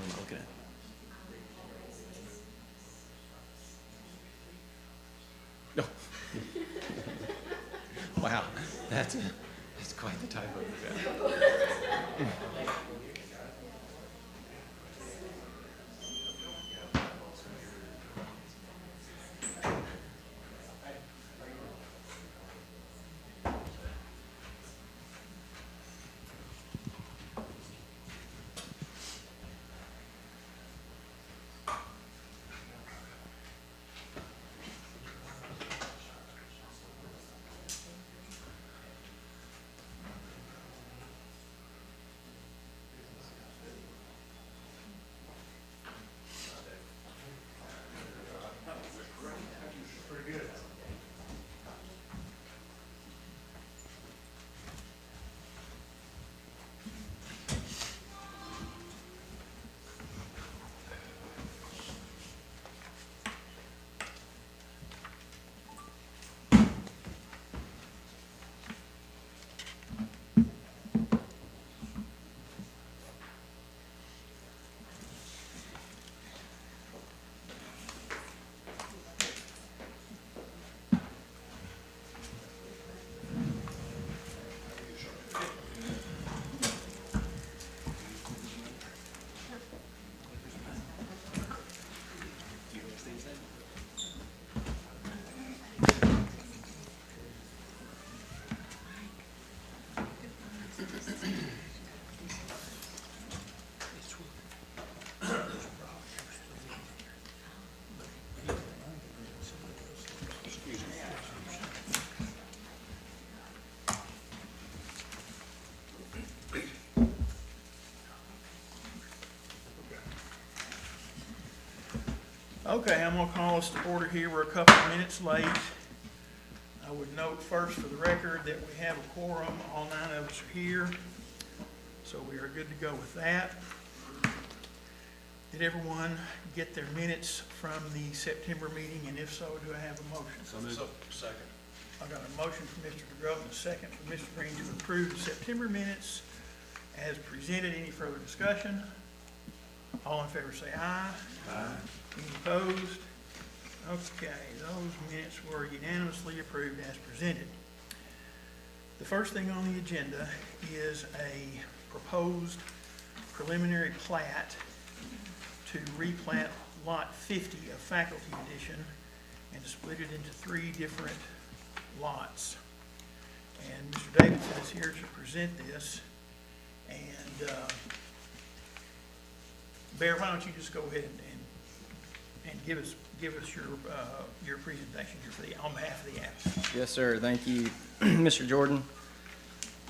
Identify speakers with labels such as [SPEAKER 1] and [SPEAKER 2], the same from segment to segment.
[SPEAKER 1] am I looking at? No. Wow, that's quite the typo.
[SPEAKER 2] Okay, I'm gonna call us to order here. We're a couple of minutes late. I would note first for the record that we have a quorum. All 9 of us are here, so we are good to go with that. Did everyone get their minutes from the September meeting, and if so, do I have a motion?
[SPEAKER 3] So moved. Second.
[SPEAKER 2] I got a motion from Mr. DeGroat and a second from Mr. Green to approve the September minutes as presented. Any further discussion? All in favor say aye.
[SPEAKER 3] Aye.
[SPEAKER 2] Any opposed? Okay, those minutes were unanimously approved as presented. The first thing on the agenda is a proposed preliminary plat to replat Lot 50 of Faculty Edition and to split it into 3 different lots. And Mr. Davidson is here to present this. And Bear, why don't you just go ahead and give us your presentation here for on behalf of the applicant.
[SPEAKER 4] Yes, sir. Thank you, Mr. Jordan.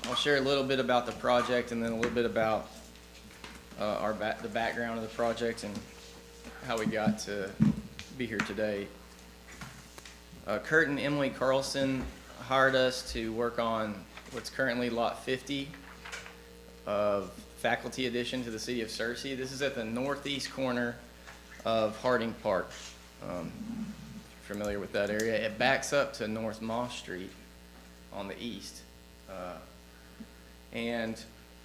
[SPEAKER 4] I'll share a little bit about the project and then a little bit about the background of the project and how we got to be here today. Kurt and Emily Carlson hired us to work on what's currently Lot 50 of Faculty Edition to the City of Searcy. This is at the northeast corner of Harding Park. Familiar with that area. It backs up to North Moss Street on the east.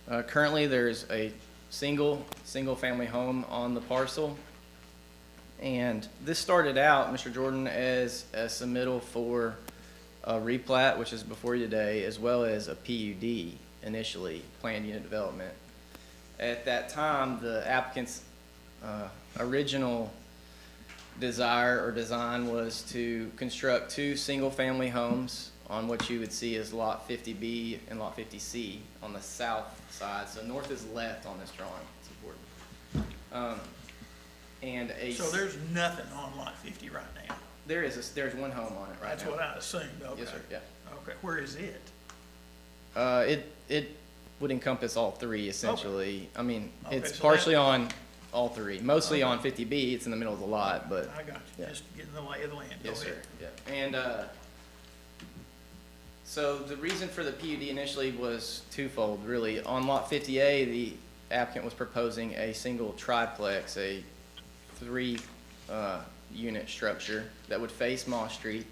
[SPEAKER 4] Currently there's a single family home on the parcel. And this started out, Mr. Jordan, as a submittal for a replat, which is before you today, as well as a PUD initially, planned unit development. At that time, the applicant's original desire or design was to construct 2 single-family homes on what you would see as Lot 50B and Lot 50C on the south side. So north is left on this drawing. It's important.
[SPEAKER 2] So there's nothing on Lot 50 right now?
[SPEAKER 4] There's one home on it right now.
[SPEAKER 2] That's what I assumed, okay.
[SPEAKER 4] Yes, sir, yeah.
[SPEAKER 2] Okay, where is it?
[SPEAKER 4] It would encompass all 3 essentially. I mean,
[SPEAKER 2] Okay,
[SPEAKER 4] it's
[SPEAKER 2] so
[SPEAKER 4] partially on all 3. Mostly on 50B, it's in the middle of the lot, but.
[SPEAKER 2] I got you,
[SPEAKER 4] yeah.
[SPEAKER 2] just getting the lay of the land. Go
[SPEAKER 4] Yes, sir,
[SPEAKER 2] ahead.
[SPEAKER 4] yeah. And so the reason for the PUD initially was twofold, really. On Lot 50A, the applicant was proposing a single triplex, a 3 unit structure that would face Moss Street.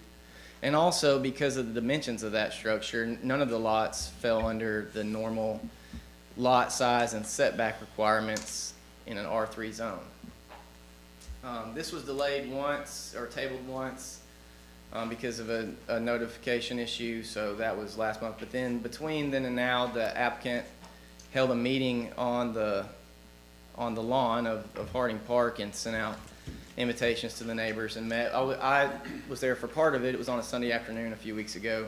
[SPEAKER 4] And also because of the dimensions of that structure, none of the lots fell under the normal lot size and setback requirements in an R3 zone. This was delayed once, or tabled once, because of a notification issue, so that was last month. But then between then and now, the applicant held a meeting on the lawn of Harding Park and sent out invitations to the neighbors and met. I was there for part of it. It was on a Sunday afternoon a few weeks ago.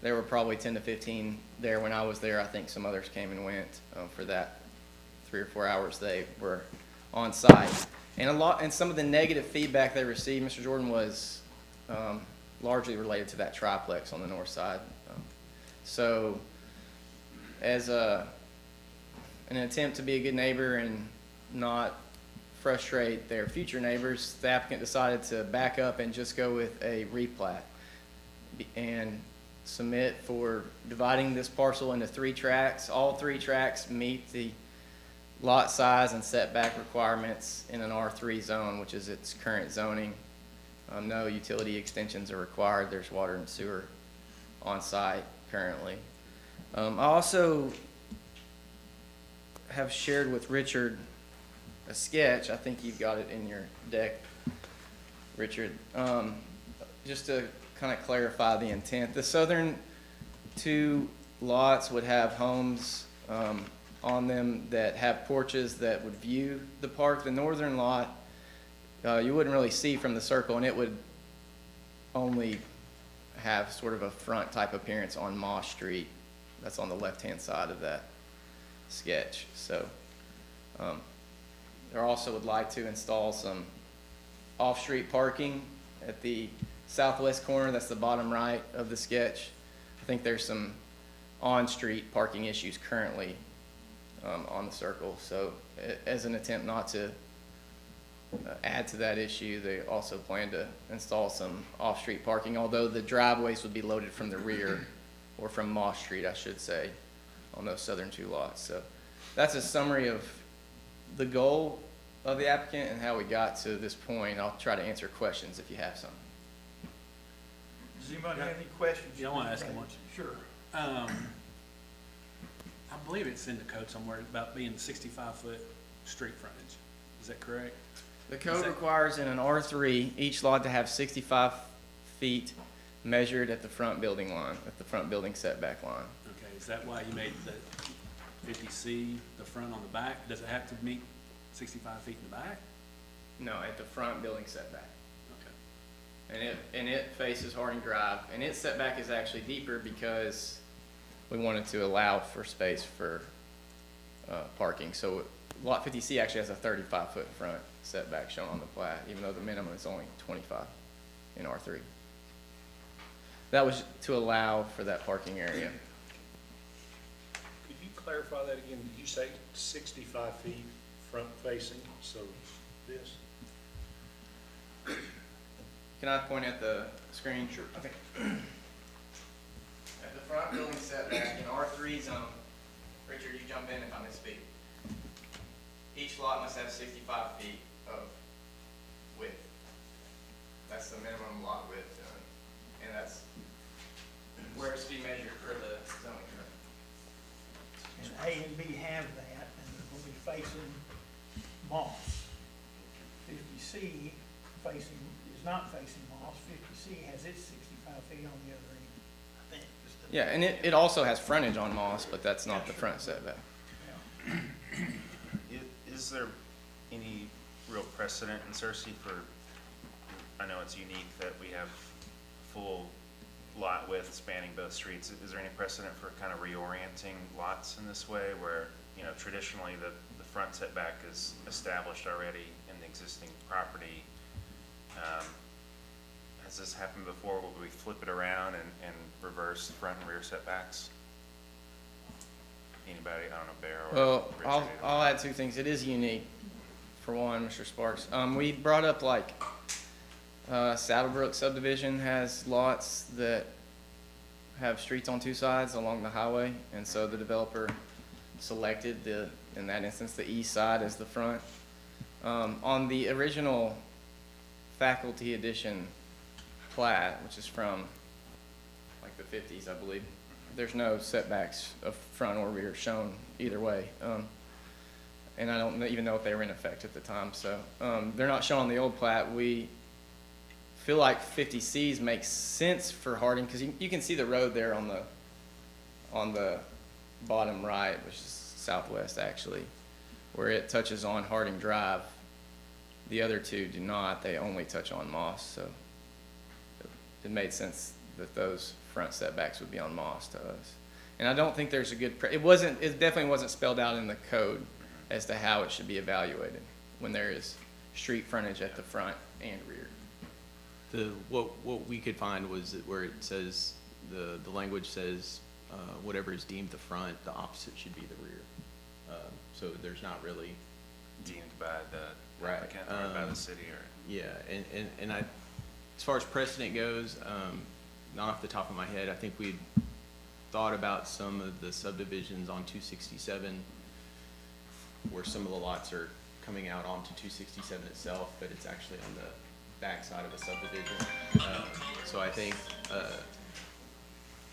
[SPEAKER 4] There were probably 10 to 15 there when I was there. I think some others came and went for that 3 or 4 hours they were on site. And some of the negative feedback they received, Mr. Jordan, was largely related to that triplex on the north side. So as an attempt to be a good neighbor and not frustrate their future neighbors, the applicant decided to back up and just go with a replat and submit for dividing this parcel into 3 tracts. All 3 tracts meet the lot size and setback requirements in an R3 zone, which is its current zoning. No utility extensions are required. There's water and sewer on site currently. I also have shared with Richard a sketch. I think you've got it in your deck, Richard. Just to kind of clarify the intent. The southern 2 lots would have homes on them that have porches that would view the park. The northern lot, you wouldn't really see from the circle, and it would only have sort of a front type appearance on Moss Street. That's on the left-hand side of that sketch. So they also would like to install some off-street parking at the southwest corner. That's the bottom right of the sketch. I think there's some on-street parking issues currently on the circle. So as an attempt not to add to that issue, they also plan to install some off-street parking, although the driveways would be loaded from the rear, or from Moss Street, I should say, on those southern 2 lots. So that's a summary of the goal of the applicant and how we got to this point. I'll try to answer questions if you have some.
[SPEAKER 2] Does anybody have any questions?
[SPEAKER 3] Yeah, I want to ask him one.
[SPEAKER 2] Sure.
[SPEAKER 3] I believe it's in the code somewhere about being 65-foot street frontage. Is that correct?
[SPEAKER 4] The code requires in an R3, each lot to have 65 feet measured at the front building line, at the front building setback line.
[SPEAKER 3] Okay, is that why you made the 50C, the front on the back? Does it have to meet 65 feet in the back?
[SPEAKER 4] No, at the front building setback.
[SPEAKER 3] Okay.
[SPEAKER 4] And it faces Harding Drive, and its setback is actually deeper because we wanted to allow for space for parking. So lot 50C actually has a 35-foot front setback shown on the plat, even though the minimum is only 25 in R3. That was to allow for that parking area.
[SPEAKER 5] Could you clarify that again? Did you say 65 feet front facing, so this?
[SPEAKER 4] Can I point at the screen? Sure. Okay. At the front building setback in R3 zone, Richard, you jump in if I misspeak. Each lot must have 65 feet of width. That's the minimum lot width, and that's where it's to be measured for the zoning code.
[SPEAKER 2] And A and B have that, and we'll be facing Moss. 50C is not facing Moss. 50C has its 65 feet on the other end, I think.
[SPEAKER 4] Yeah, and it also has frontage on Moss, but that's not the front setback.
[SPEAKER 2] Yeah.
[SPEAKER 6] Is there any real precedent in Searcy for, I know it's unique that we have full lot width spanning both streets. Is there any precedent for kind of reorienting lots in this way where, you know, traditionally the front setback is established already in the existing property? Has this happened before? Will we flip it around and reverse front and rear setbacks? Anybody? I don't know, Bear or
[SPEAKER 4] Well,
[SPEAKER 6] Richard.
[SPEAKER 4] I'll add 2 things. It is unique, for one, Mr. Sparks. We brought up like Saddlebrook subdivision has lots that have streets on 2 sides along the highway, and so the developer selected in that instance, the east side as the front. On the original faculty edition plat, which is from like the 50s, I believe, there's no setbacks of front or rear shown either way. and I don't even know if they were in effect at the time, so, they're not shown on the old plat. We feel like 50Cs makes sense for Harding, because you can see the road there on the bottom right, which is southwest actually, where it touches on Harding Drive. The other two do not, they only touch on Moss, so it made sense that those front setbacks would be on Moss to us. And I don't think there's a good, it definitely wasn't spelled out in the code as to how it should be evaluated when there is street frontage at the front and rear.
[SPEAKER 1] What we could find was that where it says, the language says, whatever is deemed the front, the opposite should be the rear. So there's not really,
[SPEAKER 6] Deemed by the
[SPEAKER 1] Right,
[SPEAKER 6] applicant or by the city or?
[SPEAKER 1] yeah, and I, as far as precedent goes, not off the top of my head, I think we'd thought about some of the subdivisions on 267 where some of the lots are coming out onto 267 itself, but it's actually on the backside of the subdivision. So I think,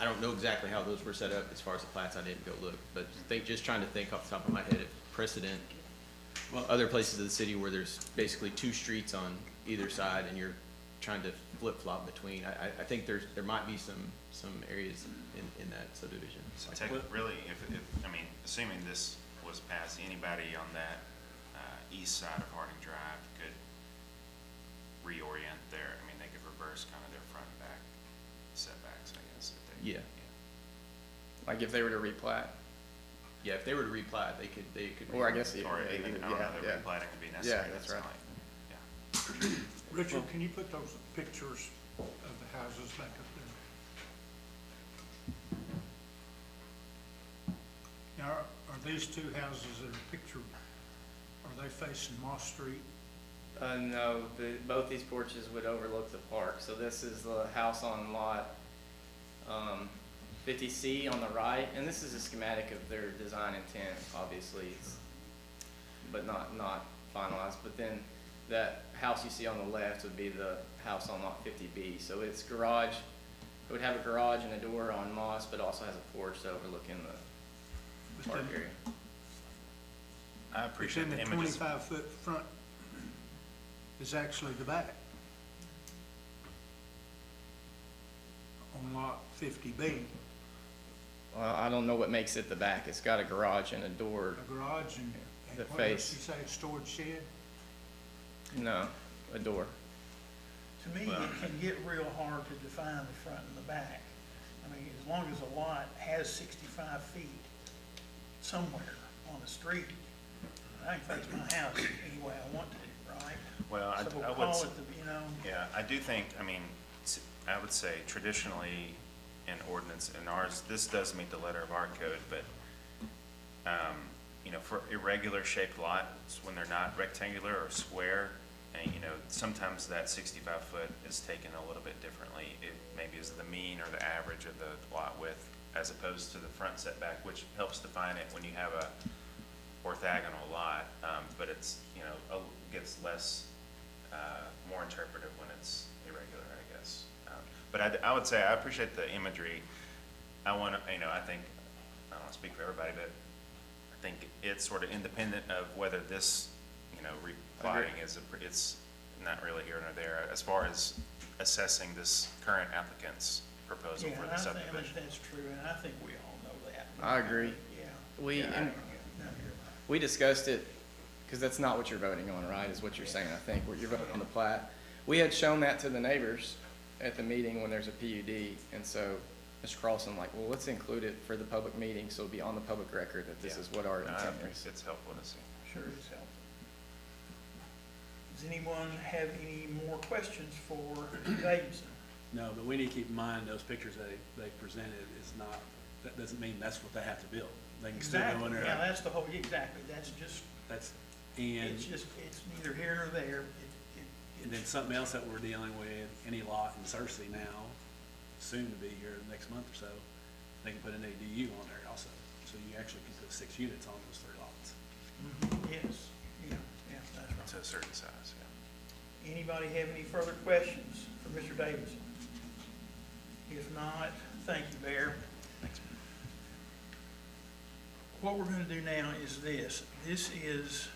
[SPEAKER 1] I don't know exactly how those were set up as far as the plats, I didn't go look, but just trying to think off the top of my head, if precedent, well, other places of the city where there's basically two streets on either side and you're trying to flip-flop between, I think there might be some areas in that subdivision.
[SPEAKER 6] So really, if, I mean, assuming this was passed, anybody on that east side of Harding Drive could reorient their, I mean, they could reverse kind of their front and back setbacks, I guess, if they.
[SPEAKER 1] Yeah.
[SPEAKER 4] Like if they were to replat,
[SPEAKER 1] Yeah, if they were to replat, they could.
[SPEAKER 4] or I guess,
[SPEAKER 6] Or even, I don't know, the
[SPEAKER 4] yeah.
[SPEAKER 6] replating would be necessary.
[SPEAKER 4] that's
[SPEAKER 6] not
[SPEAKER 4] right.
[SPEAKER 6] like- Yeah.
[SPEAKER 7] Richard, can you put those pictures of the houses back up there? Now, are these two houses that are pictured, are they facing Moss Street?
[SPEAKER 4] No, both these porches would overlook the park. So this is the house on lot 50C on the right, and this is a schematic of their design intent, obviously, but not finalized. But then that house you see on the left would be the house on lot 50B. So it's garage, it would have a garage and a door on Moss, but also has a porch overlooking the park area.
[SPEAKER 6] I
[SPEAKER 7] It's
[SPEAKER 6] appreciate
[SPEAKER 7] in
[SPEAKER 6] the
[SPEAKER 7] the
[SPEAKER 6] images.
[SPEAKER 7] 25-foot front is actually the back. On lot 50B,
[SPEAKER 4] Well, I don't know what makes it the back. It's got a garage and a door.
[SPEAKER 7] a garage and
[SPEAKER 4] The
[SPEAKER 7] what else
[SPEAKER 4] face.
[SPEAKER 7] you say, storage shed?
[SPEAKER 4] No, a door.
[SPEAKER 2] To me, it can get real hard to define the front and the back. I mean, as long as a lot has 65 feet somewhere on the street, I can face my house any way I want to, right?
[SPEAKER 6] Well,
[SPEAKER 2] So we'll
[SPEAKER 6] I would,
[SPEAKER 2] call it the, you know,
[SPEAKER 6] yeah, I do think, I mean, I would say traditionally in ordinance in ours, this does meet the letter of our code, but, you know, for irregular shaped lots, when they're not rectangular or square, and, you know, sometimes that 65 foot is taken a little bit differently. It maybe is the mean or the average of the lot width as opposed to the front setback, which helps define it when you have a orthogonal lot, but it's, you know, gets less, more interpretive when it's irregular, I guess. But I would say I appreciate the imagery. I want to, you know, I think, I don't want to speak for everybody, but I think it's sort of independent of whether this, you know, replotting is, it's not really here nor there as far as assessing this current applicant's proposal
[SPEAKER 2] yeah,
[SPEAKER 6] for
[SPEAKER 2] I
[SPEAKER 6] the
[SPEAKER 2] think
[SPEAKER 6] subdivision.
[SPEAKER 2] that's true, and I think we all know that.
[SPEAKER 4] I agree.
[SPEAKER 2] Yeah.
[SPEAKER 4] We,
[SPEAKER 2] Yeah,
[SPEAKER 4] and
[SPEAKER 2] yeah, you're right.
[SPEAKER 4] we discussed it, because that's not what you're voting on, right, is what you're saying, I think, what you're voting on the plat. We had shown that to the neighbors at the meeting when there's a PUD, and so Mr. Carlson like, well, let's include it for the public meeting, so it'll be on the public record that this
[SPEAKER 6] Yeah.
[SPEAKER 4] is what our
[SPEAKER 6] No, I
[SPEAKER 4] intent
[SPEAKER 6] think
[SPEAKER 4] is.
[SPEAKER 6] it's helpful to see.
[SPEAKER 2] Sure is helpful. Does anyone have any more questions for Mr. Davidson?
[SPEAKER 3] No, but we need to keep in mind those pictures they presented is not, that doesn't mean that's what they have to build. They can still go
[SPEAKER 2] Exactly,
[SPEAKER 3] in there.
[SPEAKER 2] yeah, that's the whole, exactly, that's just,
[SPEAKER 3] That's, and,
[SPEAKER 2] it's just, it's neither here nor there.
[SPEAKER 3] and then something else that we're dealing with, any lot in Searcy now, soon to be here in the next month or so, they can put an ADU on there also. So you actually can put 6 units on those 3 lots.
[SPEAKER 2] Yes, yeah, that's right.
[SPEAKER 6] To a certain size, yeah.
[SPEAKER 2] Anybody have any further questions for Mr. Davidson? If not, thank you, Bear. what we're gonna do now is this. This is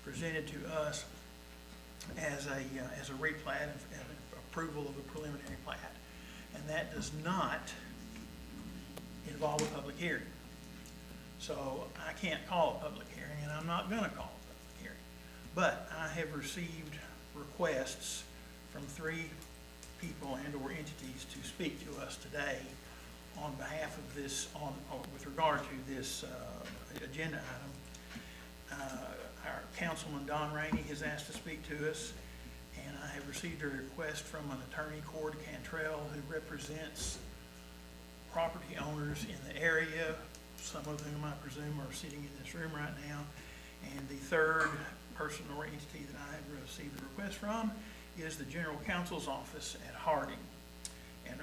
[SPEAKER 2] presented to us as a replat and approval of a preliminary plat. And that does not involve a public hearing. So I can't call a public hearing, and I'm not gonna call a public hearing. But I have received requests from 3 people and/or entities to speak to us today on behalf of this, with regard to this agenda item. Our Councilman Don Rainey has asked to speak to us, and I have received a request from an attorney, Cord Cantrell, who represents property owners in the area, some of whom I presume are sitting in this room right now. And the third person or entity that I have received a request from is the General Counsel's office at Harding. And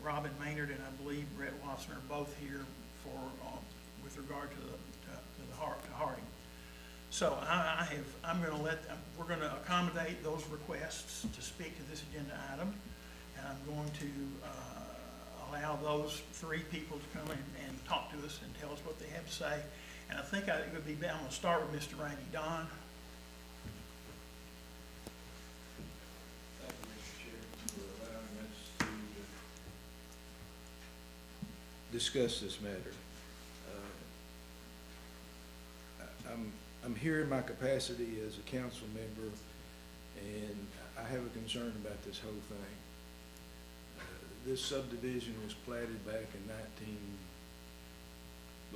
[SPEAKER 2] Robin Maynard and I believe Brett Watson are both here for, with regard to Harding. So we're gonna accommodate those requests to speak to this agenda item. And I'm going to, allow those 3 people to come in and talk to us and tell us what they have to say. And I think it would be, I'm gonna start with Mr. Rainey. Don?
[SPEAKER 8] Thank you, Mr. Chairman, for allowing us to discuss this matter. I'm here in my capacity as a council member, and I have a concern about this whole thing. This subdivision was platted back in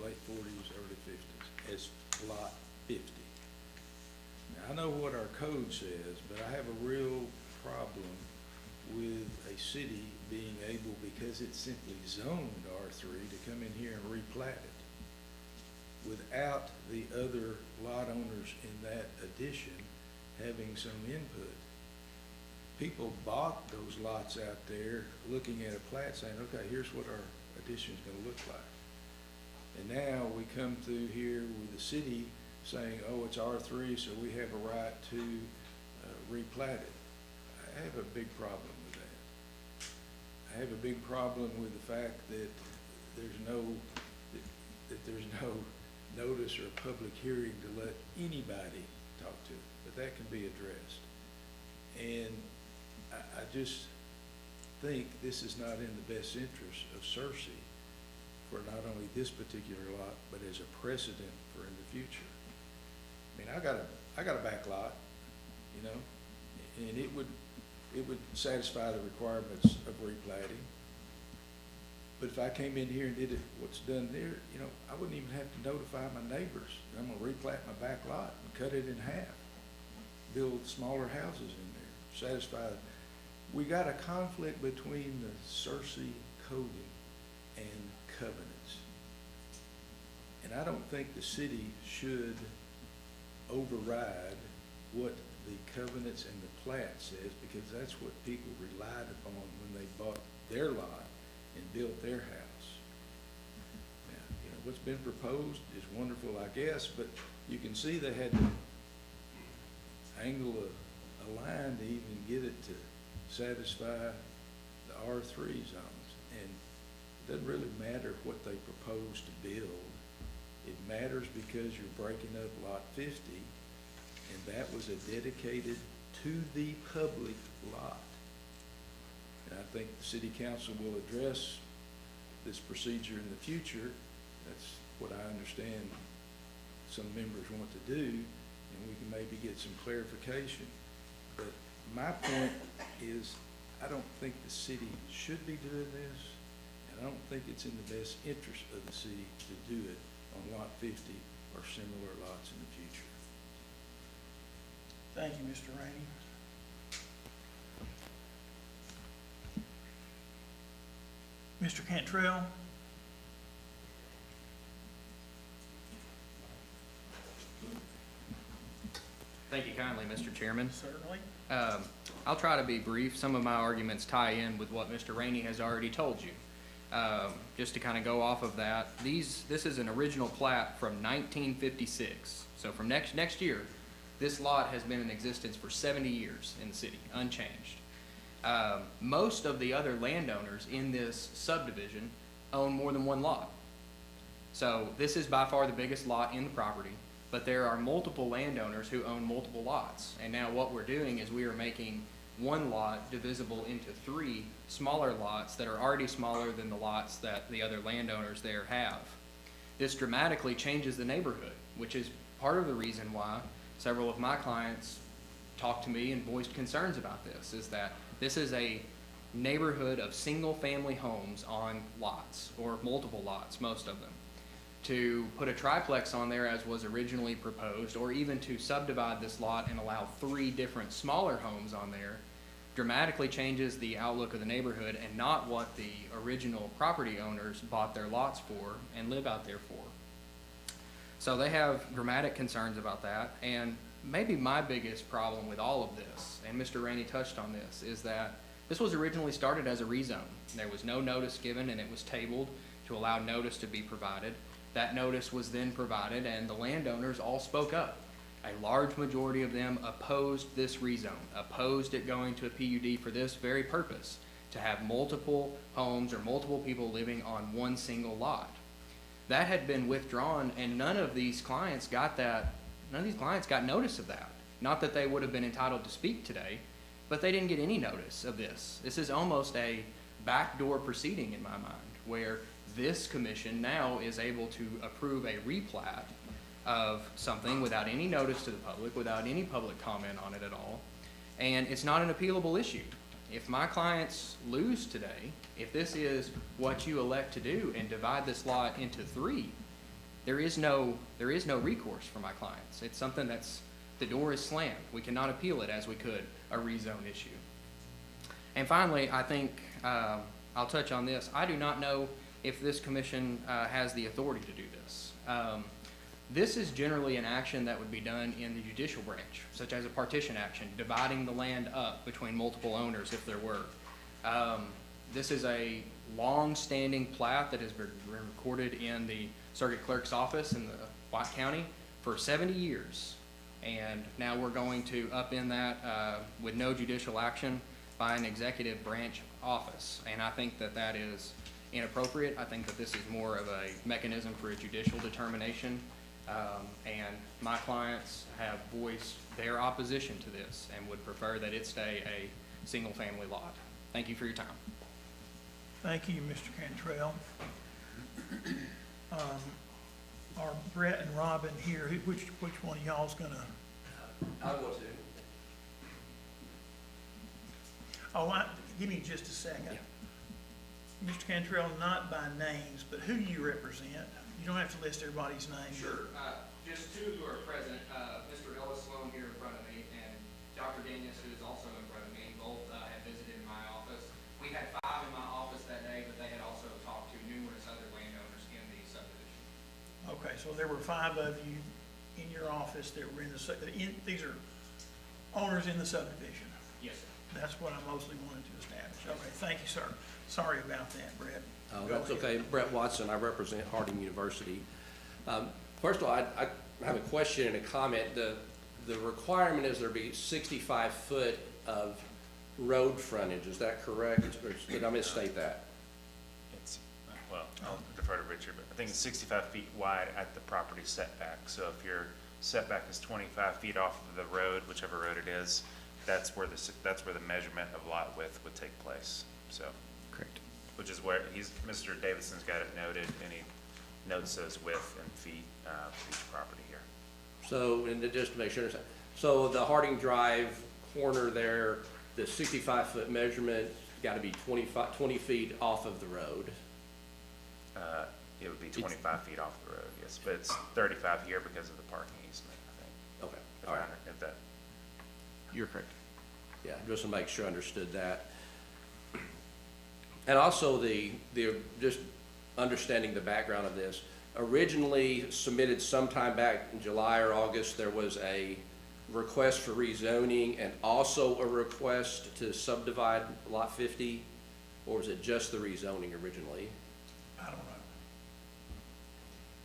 [SPEAKER 8] late 40s, early 50s as Lot 50. Now, I know what our code says, but I have a real problem with a city being able, because it's simply zoned R3, to come in here and replat it without the other lot owners in that addition having some input. People bought those lots out there looking at a plat saying, okay, here's what our addition's gonna look like. And now we come through here with the city saying, oh, it's R3, so we have a right to replat it. I have a big problem with that. I have a big problem with the fact that there's no notice or a public hearing to let anybody talk to it, but that can be addressed. And I just think this is not in the best interest of Searcy for not only this particular lot, but as a precedent for in the future. I mean, I got a back lot, you know, and it would satisfy the requirements of replatting. But if I came in here and did what's done there, you know, I wouldn't even have to notify my neighbors. I'm gonna replat my back lot and cut it in half, build smaller houses in there, satisfy. We got a conflict between the Searcy coding and covenants. And I don't think the city should override what the covenants and the plat says, because that's what people relied upon when they bought their lot and built their house. Now, you know, what's been proposed is wonderful, I guess, but you can see they had to angle a line to even get it to satisfy the R3 zones. And it doesn't really matter what they propose to build. It matters because you're breaking up Lot 50, and that was a dedicated to the public lot. And I think the city council will address this procedure in the future. That's what I understand some members want to do, and we can maybe get some clarification. But my point is, I don't think the city should be doing this, and I don't think it's in the best interest of the city to do it on Lot 50 or similar lots in the future.
[SPEAKER 2] Thank you, Mr. Rainey. Mr. Cantrell?
[SPEAKER 4] Thank you kindly, Mr. Chairman.
[SPEAKER 2] Certainly.
[SPEAKER 4] I'll try to be brief. Some of my arguments tie in with what Mr. Rainey has already told you. Just to kind of go off of that, this is an original plat from 1956. So from next year, this lot has been in existence for 70 years in the city, unchanged. Most of the other landowners in this subdivision own more than one lot. So this is by far the biggest lot in the property, but there are multiple landowners who own multiple lots. And now what we're doing is we are making one lot divisible into 3 smaller lots that are already smaller than the lots that the other landowners there have. This dramatically changes the neighborhood, which is part of the reason why several of my clients talked to me and voiced concerns about this, is that this is a neighborhood of single-family homes on lots, or multiple lots, most of them. To put a triplex on there as was originally proposed, or even to subdivide this lot and allow 3 different smaller homes on there, dramatically changes the outlook of the neighborhood and not what the original property owners bought their lots for and live out there for. So they have dramatic concerns about that, and maybe my biggest problem with all of this, and Mr. Rainey touched on this, is that this was originally started as a rezone. There was no notice given, and it was tabled to allow notice to be provided. That notice was then provided, and the landowners all spoke up. A large majority of them opposed this rezone, opposed it going to a PUD for this very purpose, to have multiple homes or multiple people living on one single lot. That had been withdrawn, and none of these clients got notice of that. Not that they would have been entitled to speak today, but they didn't get any notice of this. This is almost a backdoor proceeding in my mind, where this commission now is able to approve a replat of something without any notice to the public, without any public comment on it at all, and it's not an appealable issue. If my clients lose today, if this is what you elect to do and divide this lot into 3, there is no recourse for my clients. It's something the door is slammed. We cannot appeal it as we could a rezone issue. And finally, I think I'll touch on this. I do not know if this commission has the authority to do this. This is generally an action that would be done in the judicial branch, such as a partition action, dividing the land up between multiple owners if there were. This is a long-standing plat that has been recorded in the circuit clerk's office in the White County for 70 years. And now we're going to upend that with no judicial action by an executive branch office. And I think that that is inappropriate. I think that this is more of a mechanism for a judicial determination. And my clients have voiced their opposition to this and would prefer that it stay a single-family lot. Thank you for your time.
[SPEAKER 2] Thank you, Mr. Cantrell. Are Brett and Robin here? Which one of y'all's gonna?
[SPEAKER 4] I will too.
[SPEAKER 2] Give me just a second.
[SPEAKER 4] Yeah.
[SPEAKER 2] Mr. Cantrell, not by names, but who you represent. You don't have to list everybody's name.
[SPEAKER 4] Sure. Just 2 who are present, Mr. Ellis Sloan here in front of me, and Dr. Daniels, who is also in front of me. Both have visited my office. We had 5 in my office that day, but they had also talked to numerous other landowners in the subdivision.
[SPEAKER 2] Okay, so there were 5 of you in your office that were these are owners in the subdivision.
[SPEAKER 4] Yes, sir.
[SPEAKER 2] That's what I mostly wanted to establish. Okay, thank you, sir. Sorry about that, Brett.
[SPEAKER 9] Oh, that's okay. Brett Watson, I represent Harding University. First of all, I have a question and a comment. The requirement is there be 65 foot of road frontage, is that correct? Or did I misstate that?
[SPEAKER 6] It's, well, I'll defer to Richard, but I think it's 65 feet wide at the property setback. So if your setback is 25 feet off of the road, whichever road it is, that's where the measurement of lot width would take place. So,
[SPEAKER 1] Correct.
[SPEAKER 6] which is where Mr. Davidson's got it noted, and he notes those width and feet for each property here.
[SPEAKER 9] So, and just to make sure, so the Harding Drive corner there, the 65 foot measurement got to be 20 feet off of the road.
[SPEAKER 6] It would be 25 feet off the road, yes, but it's 35 here because of the parking easement, I think.
[SPEAKER 9] Okay,
[SPEAKER 6] If
[SPEAKER 9] all
[SPEAKER 6] I
[SPEAKER 9] right.
[SPEAKER 6] under- if that,
[SPEAKER 1] You're correct.
[SPEAKER 9] Yeah, just to make sure I understood that. And also just understanding the background of this, originally submitted sometime back in July or August, there was a request for rezoning and also a request to subdivide lot 50, or was it just the rezoning originally?
[SPEAKER 2] I don't know.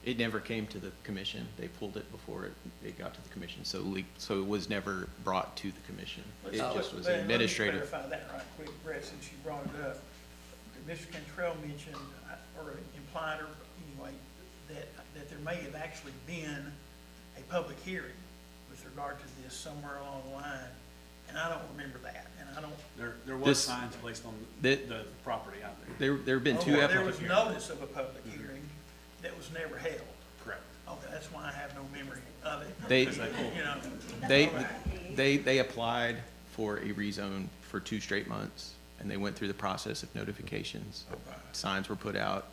[SPEAKER 1] It never came to the commission. They pulled it before it got to the commission, so it was never brought to the commission. It just was administrative.
[SPEAKER 2] Let me clarify that right quick, Brett, since you brought it up. Mr. Cantrell mentioned, or implied, or anyway, that there may have actually been a public hearing with regard to this somewhere along the line, and I don't remember that, and I don't.
[SPEAKER 3] There was
[SPEAKER 1] This-
[SPEAKER 3] signs placed on
[SPEAKER 1] the-
[SPEAKER 3] the property out there.
[SPEAKER 1] There have been two
[SPEAKER 2] Oh, there was
[SPEAKER 1] applications.
[SPEAKER 2] notice of a public hearing that was never held.
[SPEAKER 3] Correct.
[SPEAKER 2] Okay, that's why I have no memory of it.
[SPEAKER 1] They-
[SPEAKER 2] You know.
[SPEAKER 1] They applied for a rezone for 2 straight months, and they went through the process of notifications. Signs were put out,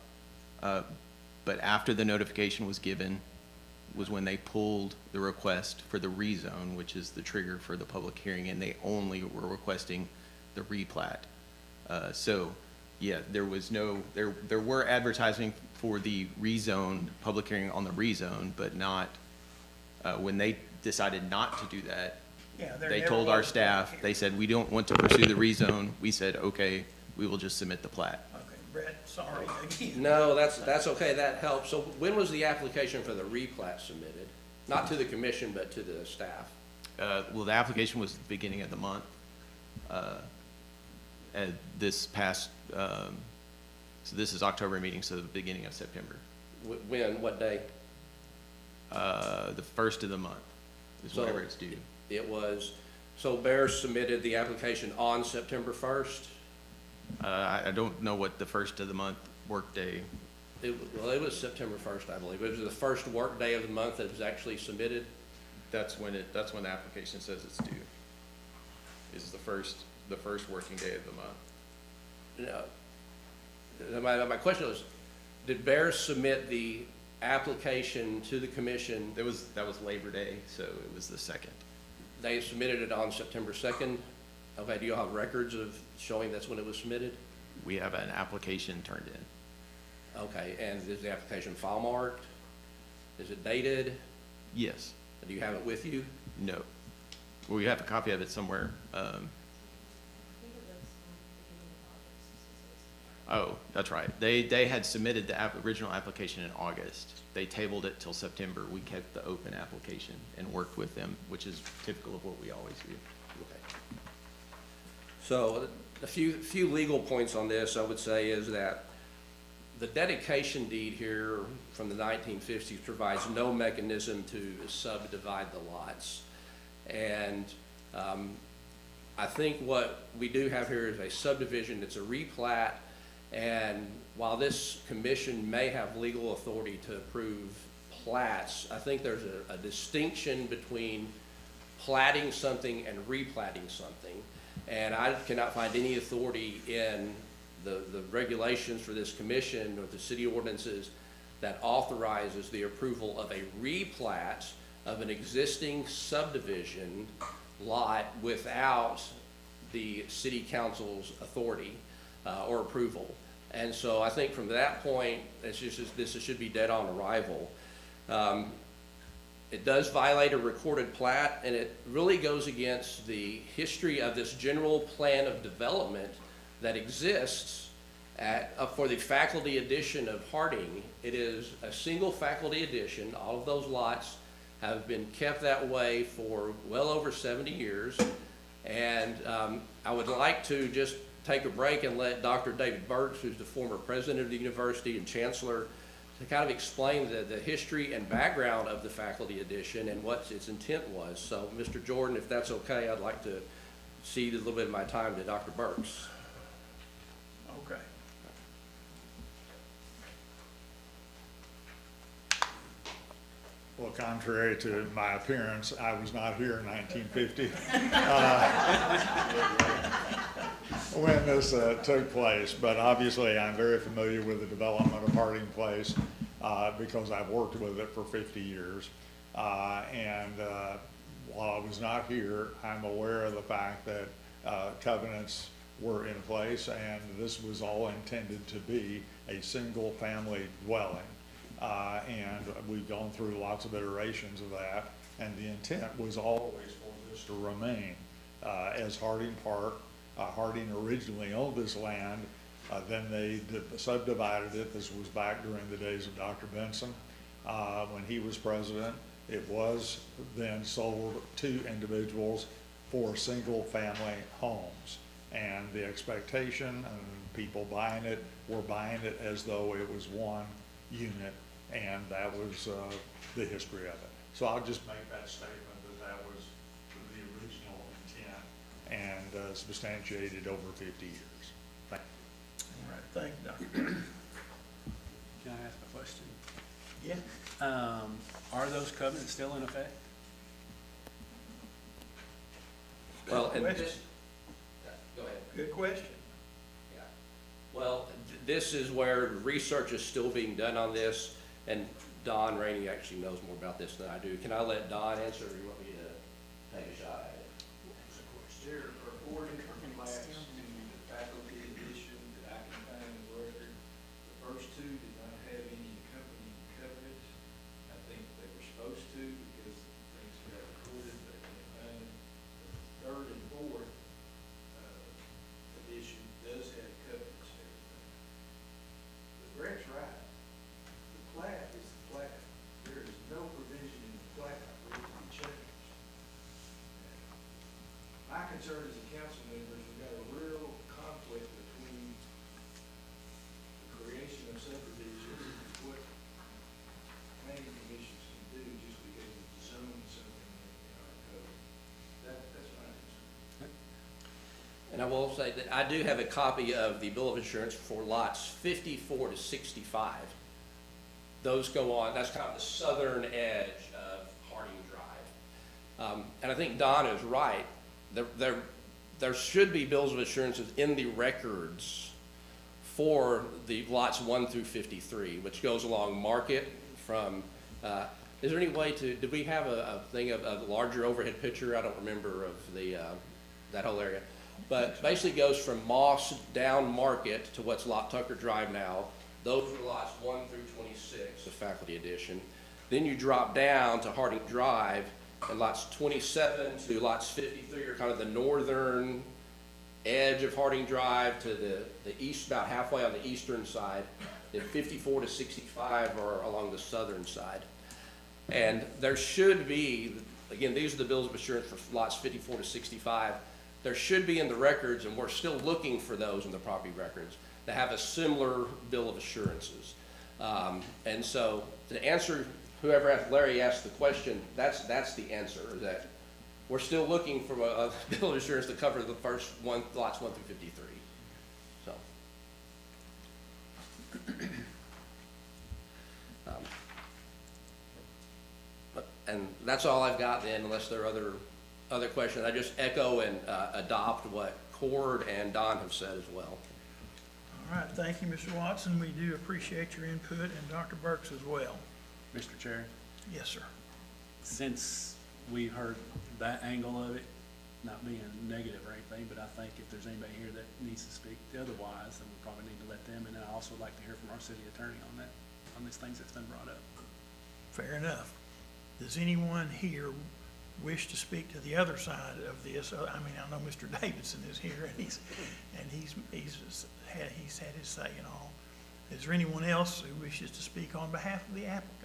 [SPEAKER 1] but after the notification was given, was when they pulled the request for the rezone, which is the trigger for the public hearing, and they only were requesting the replat. So, yeah, there was no, there were advertising for the rezone, public hearing on the rezone, but not, when they decided not to do that,
[SPEAKER 2] Yeah, there
[SPEAKER 1] they
[SPEAKER 2] never
[SPEAKER 1] told our
[SPEAKER 2] was a public
[SPEAKER 1] staff,
[SPEAKER 2] hearing.
[SPEAKER 1] they said, we don't want to pursue the rezone. We said, okay, we will just submit the plat.
[SPEAKER 2] Okay, Brett, sorry again.
[SPEAKER 9] No, that's okay, that helps. So when was the application for the replat submitted? Not to the commission, but to the staff?
[SPEAKER 1] Well, the application was the beginning of the month. And this past, so this is October meeting, so the beginning of September.
[SPEAKER 9] When, what day?
[SPEAKER 1] The first of the month is
[SPEAKER 9] So-
[SPEAKER 1] whenever it's due.
[SPEAKER 9] It was, so Bears submitted the application on September 1st?
[SPEAKER 1] I don't know what the first of the month workday,
[SPEAKER 9] Well, it was September 1st, I believe. It was the first work day of the month that it was actually submitted.
[SPEAKER 1] that's when the application says it's due. Is the first working day of the month.
[SPEAKER 9] My question was, did Bears submit the application to the commission?
[SPEAKER 1] That was Labor Day, so it was the second.
[SPEAKER 9] They submitted it on September 2nd. Okay, do you have records of showing that's when it was submitted?
[SPEAKER 1] We have an application turned in.
[SPEAKER 9] Okay, and is the application file marked? Is it dated?
[SPEAKER 1] Yes.
[SPEAKER 9] Do you have it with you?
[SPEAKER 1] No. Well, we have a copy of it somewhere. Oh, that's right. They had submitted the original application in August. They tabled it till September. We kept the open application and worked with them, which is typical of what we always do.
[SPEAKER 9] Okay. So a few legal points on this, I would say, is that the dedication deed here from the 1950s provides no mechanism to subdivide the lots. And I think what we do have here is a subdivision. It's a replat. And while this commission may have legal authority to approve plats, I think there's a distinction between platting something and replatting something. And I cannot find any authority in the regulations for this commission or the city ordinances that authorizes the approval of a replat of an existing subdivision lot without the city council's authority or approval. And so I think from that point, this should be dead on arrival. It does violate a recorded plat, and it really goes against the history of this general plan of development that exists for the faculty addition of Harding. It is a single faculty addition. All of those lots have been kept that way for well over 70 years. And I would like to just take a break and let Dr. David Burks, who's the former president of the university and chancellor, to kind of explain the history and background of the faculty addition and what its intent was. So, Mr. Jordan, if that's okay, I'd like to cede a little bit of my time to Dr. Burks.
[SPEAKER 2] Okay.
[SPEAKER 10] Well, contrary to my appearance, I was not here in 1950 when this took place, but obviously I'm very familiar with the development of Harding Place because I've worked with it for 50 years. And while I was not here, I'm aware of the fact that covenants were in place, and this was all intended to be a single-family dwelling. And we've gone through lots of iterations of that, and the intent was always for this to remain as Harding Park. Harding originally owned this land, then they subdivided it. This was back during the days of Dr. Benson. When he was president, it was then sold to individuals for single-family homes. And the expectation and people buying it were buying it as though it was one unit And that was the history of it. So I'll just make that statement that that was the original intent and substantiated over 50 years. Thank you.
[SPEAKER 2] All right, thank you, Dr. Burks.
[SPEAKER 3] Can I ask a question?
[SPEAKER 2] Yeah,
[SPEAKER 3] Are those covenants still in effect?
[SPEAKER 9] Well, and
[SPEAKER 2] question.
[SPEAKER 9] this, go ahead.
[SPEAKER 2] Good question.
[SPEAKER 9] Yeah. Well, this is where research is still being done on this, and Don Rainey actually knows more about this than I do. Can I let Don answer, or you want me to take a shot at it?
[SPEAKER 11] There are 4 different plats in the faculty edition that I can find in the record. The first 2 did not have any accompanying covenants. I think they were supposed to because things got recorded, but I can't find them. The 3rd and 4th edition does have covenants and everything. But Brett's right. The plat is the plat. There is no provision in the plat for it to be changed. My concern as a council member is we've got a real conflict between the creation of subdivisions and what planning commissions can do just because of zoning something in our code. That's my concern.
[SPEAKER 9] And I will say that I do have a copy of the bill of insurance for lots 54 to 65. Those go on, that's kind of the southern edge of Harding Drive. And I think Don is right. There should be bills of assurances in the records for the lots 1 through 53, which goes along Market from, is there any way to, did we have a thing of a larger overhead picture? I don't remember of the, that whole area. But basically goes from Moss down Market to what's Lot Tucker Drive now. Those are lots 1 through 26, the faculty edition. Then you drop down to Harding Drive, and lots 27 to lots 53 are kind of the northern edge of Harding Drive to the east, about halfway on the eastern side. Then 54 to 65 are along the southern side. And there should be, again, these are the bills of assurance for lots 54 to 65. There should be in the records, and we're still looking for those in the property records, that have a similar bill of assurances. And so to answer, whoever asked, Larry asked the question, that's the answer, that we're still looking for a bill of assurance to cover the first one, lots 1 through 53. So. And that's all I've got then, unless there are other questions. I just echo and adopt what Cord and Don have said as well.
[SPEAKER 2] All right, thank you, Mr. Watson. We do appreciate your input, and Dr. Burks as well.
[SPEAKER 3] Mr. Chair,
[SPEAKER 2] Yes, sir.
[SPEAKER 3] since we heard that angle of it, not being negative or anything, but I think if there's anybody here that needs to speak otherwise, then we probably need to let them. And I also would like to hear from our city attorney on that, on these things that's been brought up.
[SPEAKER 2] Fair enough. Does anyone here wish to speak to the other side of this? I mean, I know Mr. Davidson is here, and he's had his say and all. Is there anyone else who wishes to speak on behalf of the applicant?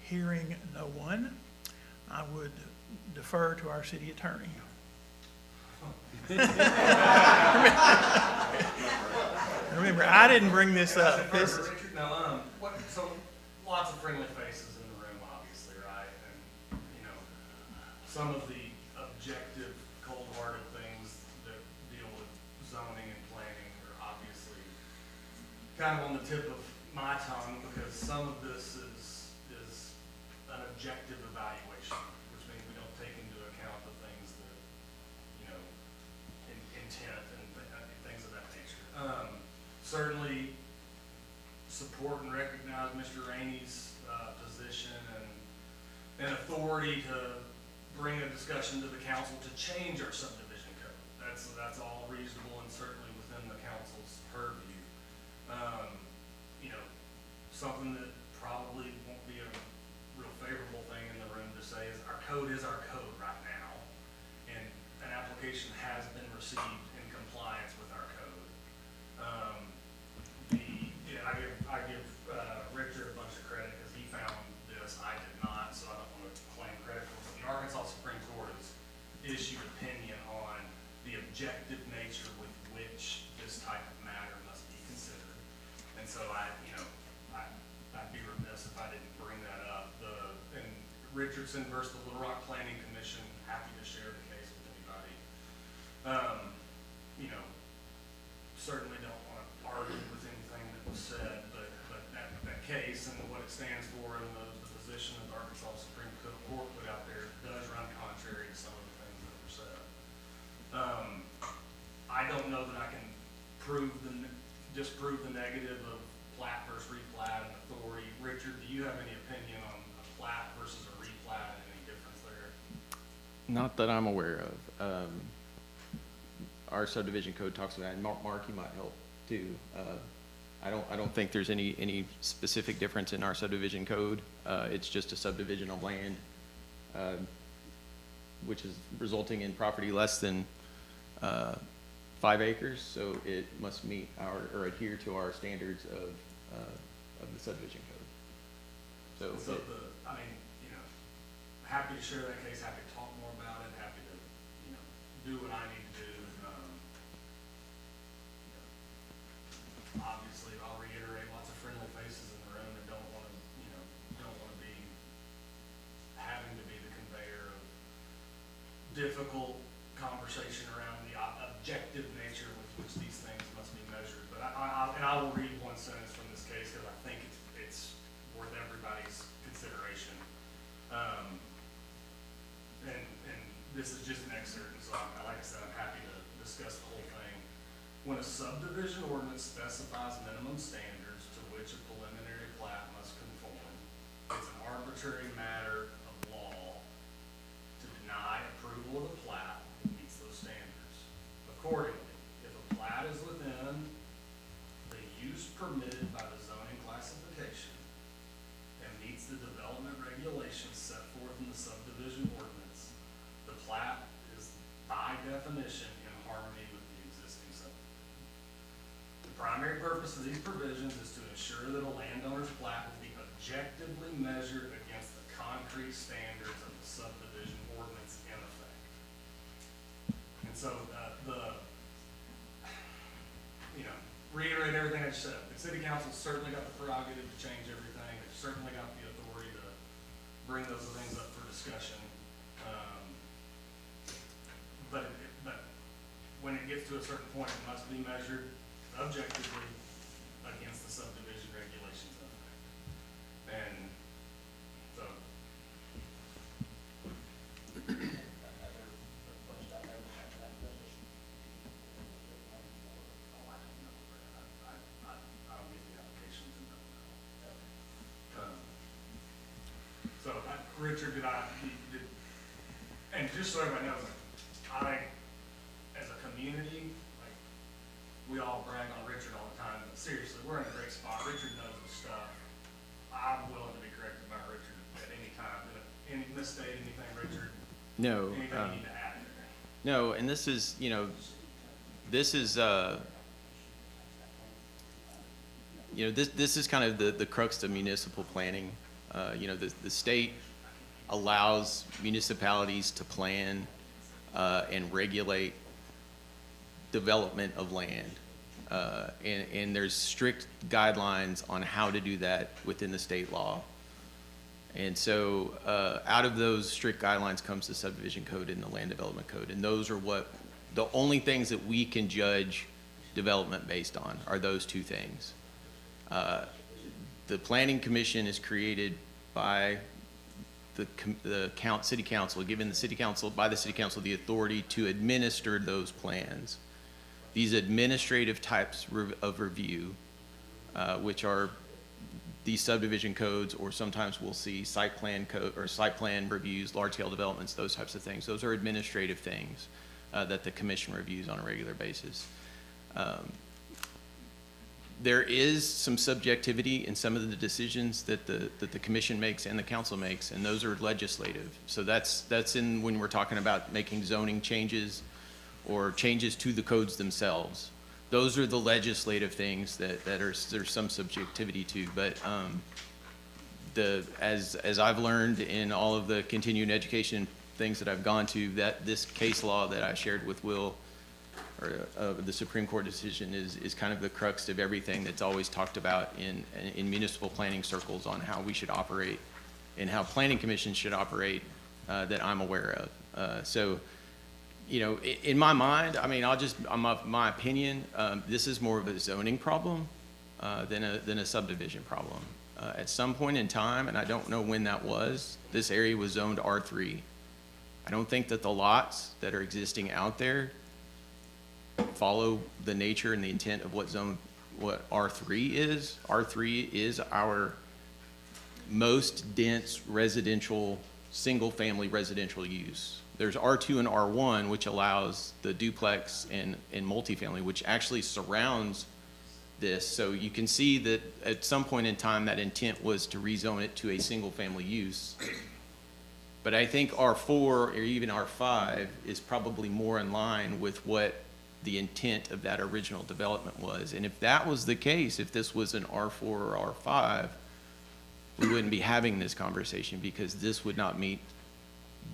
[SPEAKER 2] Hearing no one, I would defer to our city attorney. Remember, I didn't bring this up. This is,
[SPEAKER 12] Richard, now, so lots of friendly faces in the room, obviously, right? And, you know, some of the objective, cold-hearted things that deal with zoning and planning are obviously kind of on the tip of my tongue, because some of this is an objective evaluation, which means we don't take into account the things that, you know, intent and things of that nature. Certainly support and recognize Mr. Rainey's position and authority to bring a discussion to the council to change our subdivision code. That's all reasonable and certainly within the council's purview. You know, something that probably won't be a real favorable thing in the room to say is our code right now, and an application has been received in compliance with our code. I give Richard a bunch of credit because he found this. I did not, so I don't want to claim credit for it. The Arkansas Supreme Court has issued opinion on the objective nature with which this type of matter must be considered. And so I Richardson versus the Little Rock Planning Commission, happy to share the case with anybody. You know, certainly don't want to argue with anything that was said, but that case and what it stands for and the position that the Arkansas Supreme Court put out there does run contrary to some of the things that were said. I don't know that I can disprove the negative of plat versus replat and authority. Richard, do you have any opinion on a plat versus a replat and any difference there?
[SPEAKER 1] Not that I'm aware of. Our subdivision code talks about, and Mark, you might help too. I don't think there's any specific difference in our subdivision code. It's just a subdivision of land, which is resulting in property less than 5 acres, so it must meet or adhere to our standards of the subdivision code. So,
[SPEAKER 12] I mean, you know, happy to share that case, happy to talk more about it, happy to, you know, do what I need to do. Obviously, I'll reiterate, lots of friendly faces in the room that don't want to, you know, don't want to be having to be the conveyor of difficult conversation around the objective nature with which these things must be measured. But I will read one sentence from this case because I think it's worth everybody's consideration. And this is just an excerpt, and so like I said, I'm happy to discuss the whole thing. When a subdivision ordinance specifies minimum standards to which a preliminary plat must conform, it's an arbitrary matter of law to deny approval of a plat that meets those standards. Accordingly, if a plat is within the use permitted by the zoning classification and meets the development regulations set forth in the subdivision ordinance, the plat is by definition in harmony with the existing subdivision. The primary purpose of these provisions is to ensure that a landowner's plat will be objectively measured against the concrete standards of the subdivision ordinance in effect. And so you know, reiterate everything I just said. The city council's certainly got the prerogative to change everything. They've certainly got the authority to bring those things up for discussion. But when it gets to a certain point, it must be measured objectively against the subdivision regulations in effect. And so. I'll get the applications and don't know. So, Richard, and just so everybody knows, as a community, like, we all brag on Richard all the time, but seriously, we're in a great spot. Richard knows his stuff. I'm willing to be corrected by Richard at any time. Any misstate, anything, Richard?
[SPEAKER 1] No.
[SPEAKER 12] Anything you need to add there?
[SPEAKER 1] No, and this is, you know, this is kind of the crux of municipal planning. You know, the state allows municipalities to plan and regulate development of land. And there's strict guidelines on how to do that within the state law. And so out of those strict guidelines comes the subdivision code and the land development code. And those are the only things that we can judge development based on are those two things. The planning commission is created by the city council, given by the city council the authority to administer those plans. These administrative types of review, which are these subdivision codes, or sometimes we'll see site plan code or site plan reviews, large scale developments, those types of things. Those are administrative things that the commission reviews on a regular basis. There is some subjectivity in some of the decisions that the commission makes and the council makes, and those are legislative. So that's in when we're talking about making zoning changes or changes to the codes themselves. Those are the legislative things that there's some subjectivity to. But as I've learned in all of the continuing education things that I've gone to, that this case law that I shared with Will, or the Supreme Court decision, is kind of the crux of everything that's always talked about in municipal planning circles on how we should operate and how planning commissions should operate that I'm aware of. So, you know, in my mind, I mean, my opinion, this is more of a zoning problem than a subdivision problem. At some point in time, and I don't know when that was, this area was zoned R3. I don't think that the lots that are existing out there follow the nature and the intent of what R3 is. R3 is our most dense residential, single-family residential use. There's R2 and R1, which allows the duplex and multifamily, which actually surrounds this. So you can see that at some point in time, that intent was to rezone it to a single-family use. But I think R4 or even R5 is probably more in line with what the intent of that original development was. And if that was the case, if this was an R4 or R5, we wouldn't be having this conversation because this would not meet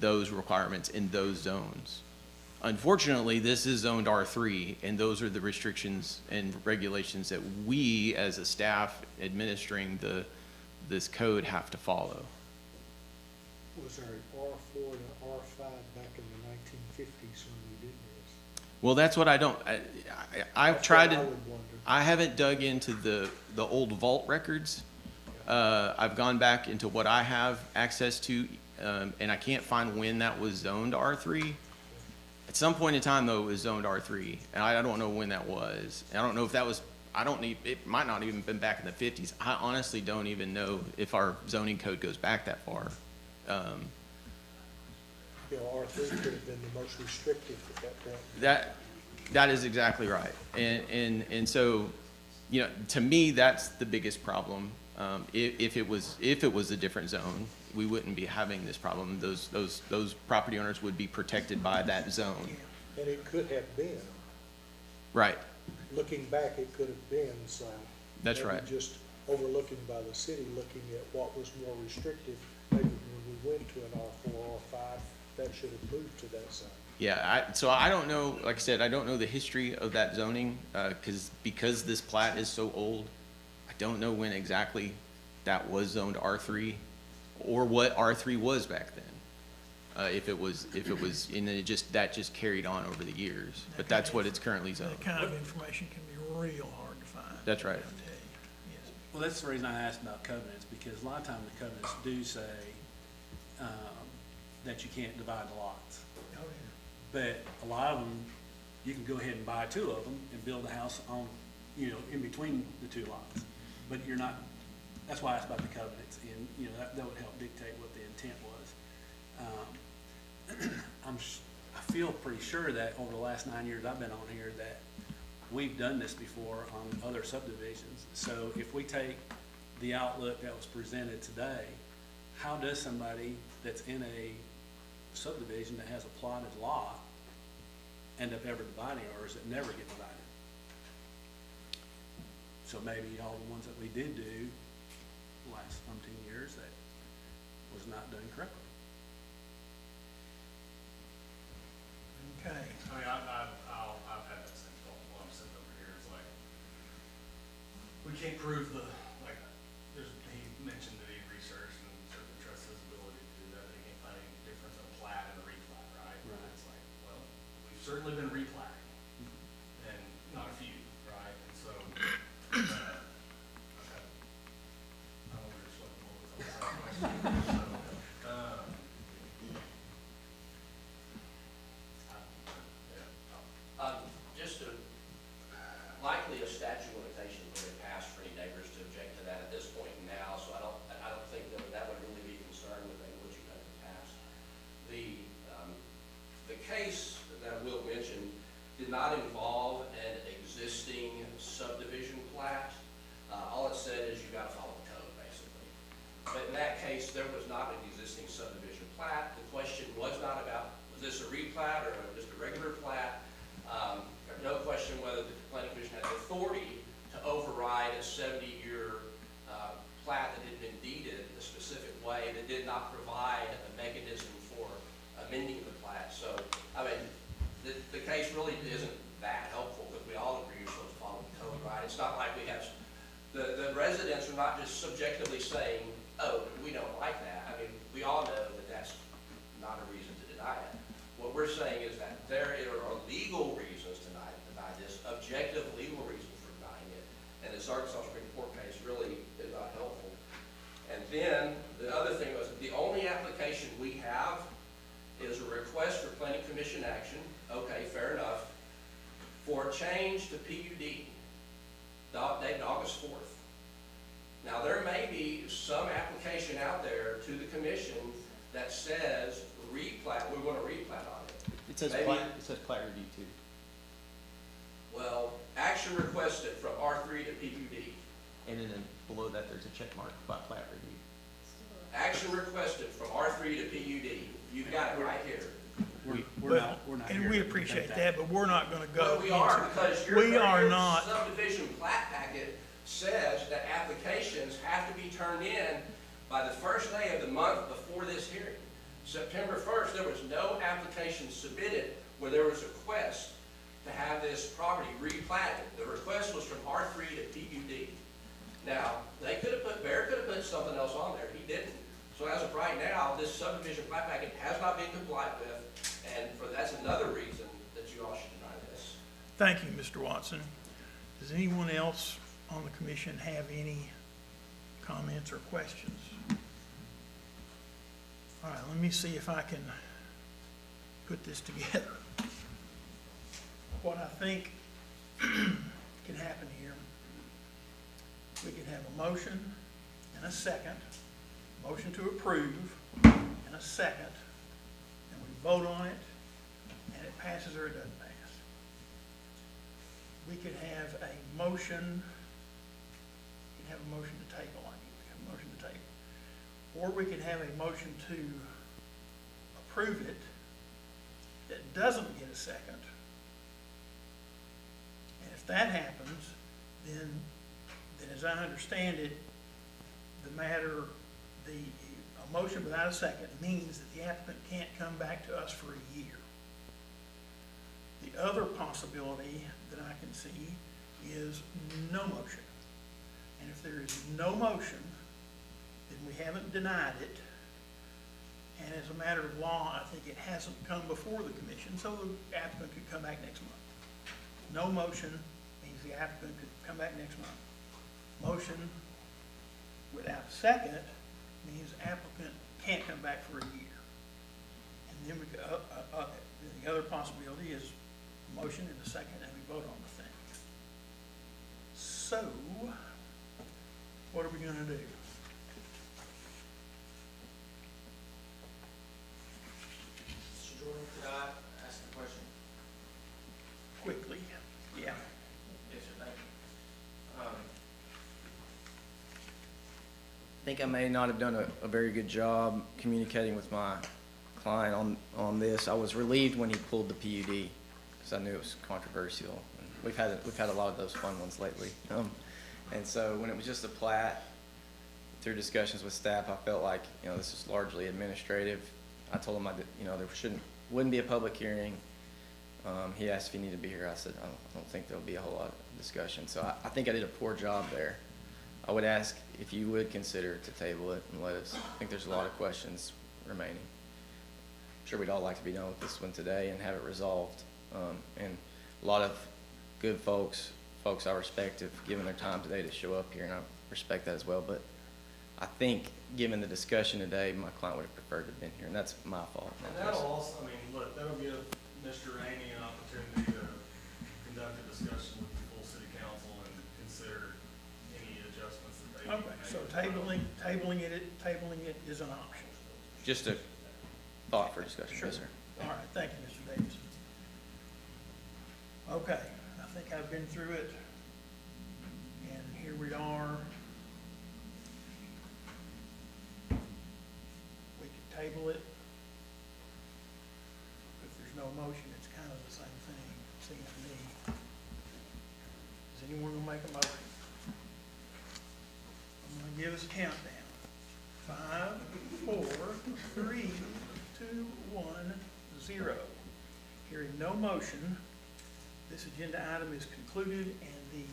[SPEAKER 1] those requirements in those zones. Unfortunately, this is zoned R3, and those are the restrictions and regulations that we, as a staff administering this code, have to follow.
[SPEAKER 7] Was there an R4 and an R5 back in the 1950s when we did this?
[SPEAKER 1] Well, that's what I don't, I've
[SPEAKER 7] That's
[SPEAKER 1] tried
[SPEAKER 7] what
[SPEAKER 1] to,
[SPEAKER 7] I would wonder.
[SPEAKER 1] I haven't dug into the old vault records. I've gone back into what I have access to, and I can't find when that was zoned R3. At some point in time, though, it was zoned R3, and I don't know when that was. And I don't know if that was, it might not even been back in the 50s. I honestly don't even know if our zoning code goes back that far.
[SPEAKER 7] You know, R3 could have been the most restrictive at that point.
[SPEAKER 1] That is exactly right. And so, you know, to me, that's the biggest problem. If it was a different zone, we wouldn't be having this problem. Those property owners would be protected by that zone.
[SPEAKER 7] And it could have been.
[SPEAKER 1] Right.
[SPEAKER 7] Looking back, it could have been, so.
[SPEAKER 1] That's
[SPEAKER 7] maybe
[SPEAKER 1] right.
[SPEAKER 7] just overlooking by the city, looking at what was more restrictive, maybe when we went to an R4 or R5, that should have moved to that zone.
[SPEAKER 1] Yeah, so I don't know, like I said, I don't know the history of that zoning, because this plat is so old. I don't know when exactly that was zoned R3 or what R3 was back then. If it was, and then that just carried on over the years, but that's what it's currently zoned.
[SPEAKER 2] That kind of information can be real hard to find.
[SPEAKER 1] That's right.
[SPEAKER 2] I'll tell you. Yes.
[SPEAKER 3] Well, that's the reason I asked about covenants, because a lot of times the covenants do say, that you can't divide the lots.
[SPEAKER 2] Oh, yeah.
[SPEAKER 3] But a lot of them, you can go ahead and buy two of them and build a house on, you know, in between the two lots. But you're not, that's why I asked about the covenants, and, you know, that would help dictate what the intent was. I feel pretty sure that over the last 9 years I've been on here that we've done this before on other subdivisions. So if we take the outlook that was presented today, how does somebody that's in a subdivision that has a plotted lot end up ever dividing, or does it never get divided? So maybe all the ones that we did do the last umpteen years, that was not done correctly.
[SPEAKER 2] Okay.
[SPEAKER 12] I mean, I've had that same thought while I'm sitting over here. It's like, we can't prove he mentioned that he researched and certainly trusts his ability to do that, but he can't find any difference in a plat and a replat, right?
[SPEAKER 3] Right.
[SPEAKER 12] It's like, well, we've certainly been replatting, and not a few, right? And so, okay. I don't know where you're swimming with on the same question.
[SPEAKER 9] Just to, likely a statute of limitations would have passed for any neighbors to object to that at this point now, so I don't think that would really be a concern with what you've done in the past. The case that Will mentioned did not involve an existing subdivision plat. All it said is you gotta follow the code, basically. But in that case, there was not an existing subdivision plat. The question was not about, was this a replat or just a regular plat? There's no question whether the planning commission had the authority to override a 70-year plat that had been deeded a specific way that did not provide a mechanism for amending the plat. So, I mean, the case really isn't that helpful because we all agree you're supposed to follow the code, right? It's not like we have, the residents are not just subjectively saying, oh, we don't like that. I application we have is a request for planning commission action, okay, fair enough, for a change to PUD, dated August 4th. Now, there may be some application out there to the commission that says replat, we want to replat on it.
[SPEAKER 1] It says
[SPEAKER 9] Maybe-
[SPEAKER 1] plat, it says plat review too.
[SPEAKER 9] Well, action requested from R3 to PUD.
[SPEAKER 1] And then below that, there's a check mark by plat review.
[SPEAKER 9] Action requested from R3 to PUD. You've got it right here.
[SPEAKER 3] We're not
[SPEAKER 2] And
[SPEAKER 3] here
[SPEAKER 2] we
[SPEAKER 3] to
[SPEAKER 2] appreciate
[SPEAKER 3] debate
[SPEAKER 2] that, but we're not gonna go
[SPEAKER 9] Well, we are,
[SPEAKER 2] into-
[SPEAKER 9] because
[SPEAKER 2] We are
[SPEAKER 9] your
[SPEAKER 2] not,
[SPEAKER 9] subdivision plat packet says that applications have to be turned in by the first day of the month before this hearing. September 1st, there was no application submitted where there was a request to have this property replatted. The request was from R3 to PUD. Now, they could have put, Bear could have put something else on there, he didn't. So as of right now, this subdivision plat packet has not been complied with, and that's another reason that you all should deny this.
[SPEAKER 2] thank you, Mr. Watson. Does anyone else on the commission have any comments or questions? All right, let me see if I can put this together. What I think can happen here, we can have a motion and a second, motion to approve and a second, and we vote on it, and it passes or it doesn't pass. We could have a motion, we could have a motion to table, I mean, we have a motion to table. Or we could have a motion to approve it that doesn't get a second. And if that happens, then as I understand it, the matter, a motion without a second means that the applicant can't come back to us for a year. The other possibility that I can see is no motion. And if there is no motion, then we haven't denied it. And as a matter of law, I think it hasn't come before the commission, so the applicant could come back next month. No motion means the applicant could come back next month. Motion without a second means applicant can't come back for a year. And then we, the other possibility is a motion and a second, and we vote on the thing. So, what are we gonna do?
[SPEAKER 4] Mr. Jordan, could I ask a question?
[SPEAKER 2] Quickly, yeah.
[SPEAKER 4] Yes, sir, thank you. I think I may not have done a very good job communicating with my client on this. I was relieved when he pulled the PUD, because I knew it was controversial. And we've had a lot of those fun ones lately. And so when it was just a plat, through discussions with staff, I felt like, this is largely administrative. I told him there wouldn't be a public hearing. He asked if he needed to be here. I said, I don't think there'll be a whole lot of discussion. So I think I did a poor job there. I would ask if you would consider to table it and let us, I think there's a lot of questions remaining. I'm sure we'd all like to be done with this one today and have it resolved. And a lot of good folks I respect have given their time today to show up here, and I respect that as well. But I think, given the discussion today, my client would have preferred to have been here, and that's my fault.
[SPEAKER 12] And that'll also, look, that'll give Mr. Rainey an opportunity to conduct a discussion with the full city council and consider any adjustments that they need to
[SPEAKER 2] Okay,
[SPEAKER 12] make.
[SPEAKER 2] so tabling it is an option.
[SPEAKER 4] Just a thought for discussion.
[SPEAKER 2] Sure.
[SPEAKER 4] Yes, sir.
[SPEAKER 2] All right, thank you, Mr. Davis. Okay, I think I've been through it, and here we are. We can table it. If there's no motion, it's kind of the same thing, it seems to me. Is anyone gonna make a motion? I'm gonna give us a countdown. 5, 4, 3, 2, 1, 0. Hearing no motion, this agenda item is concluded, and the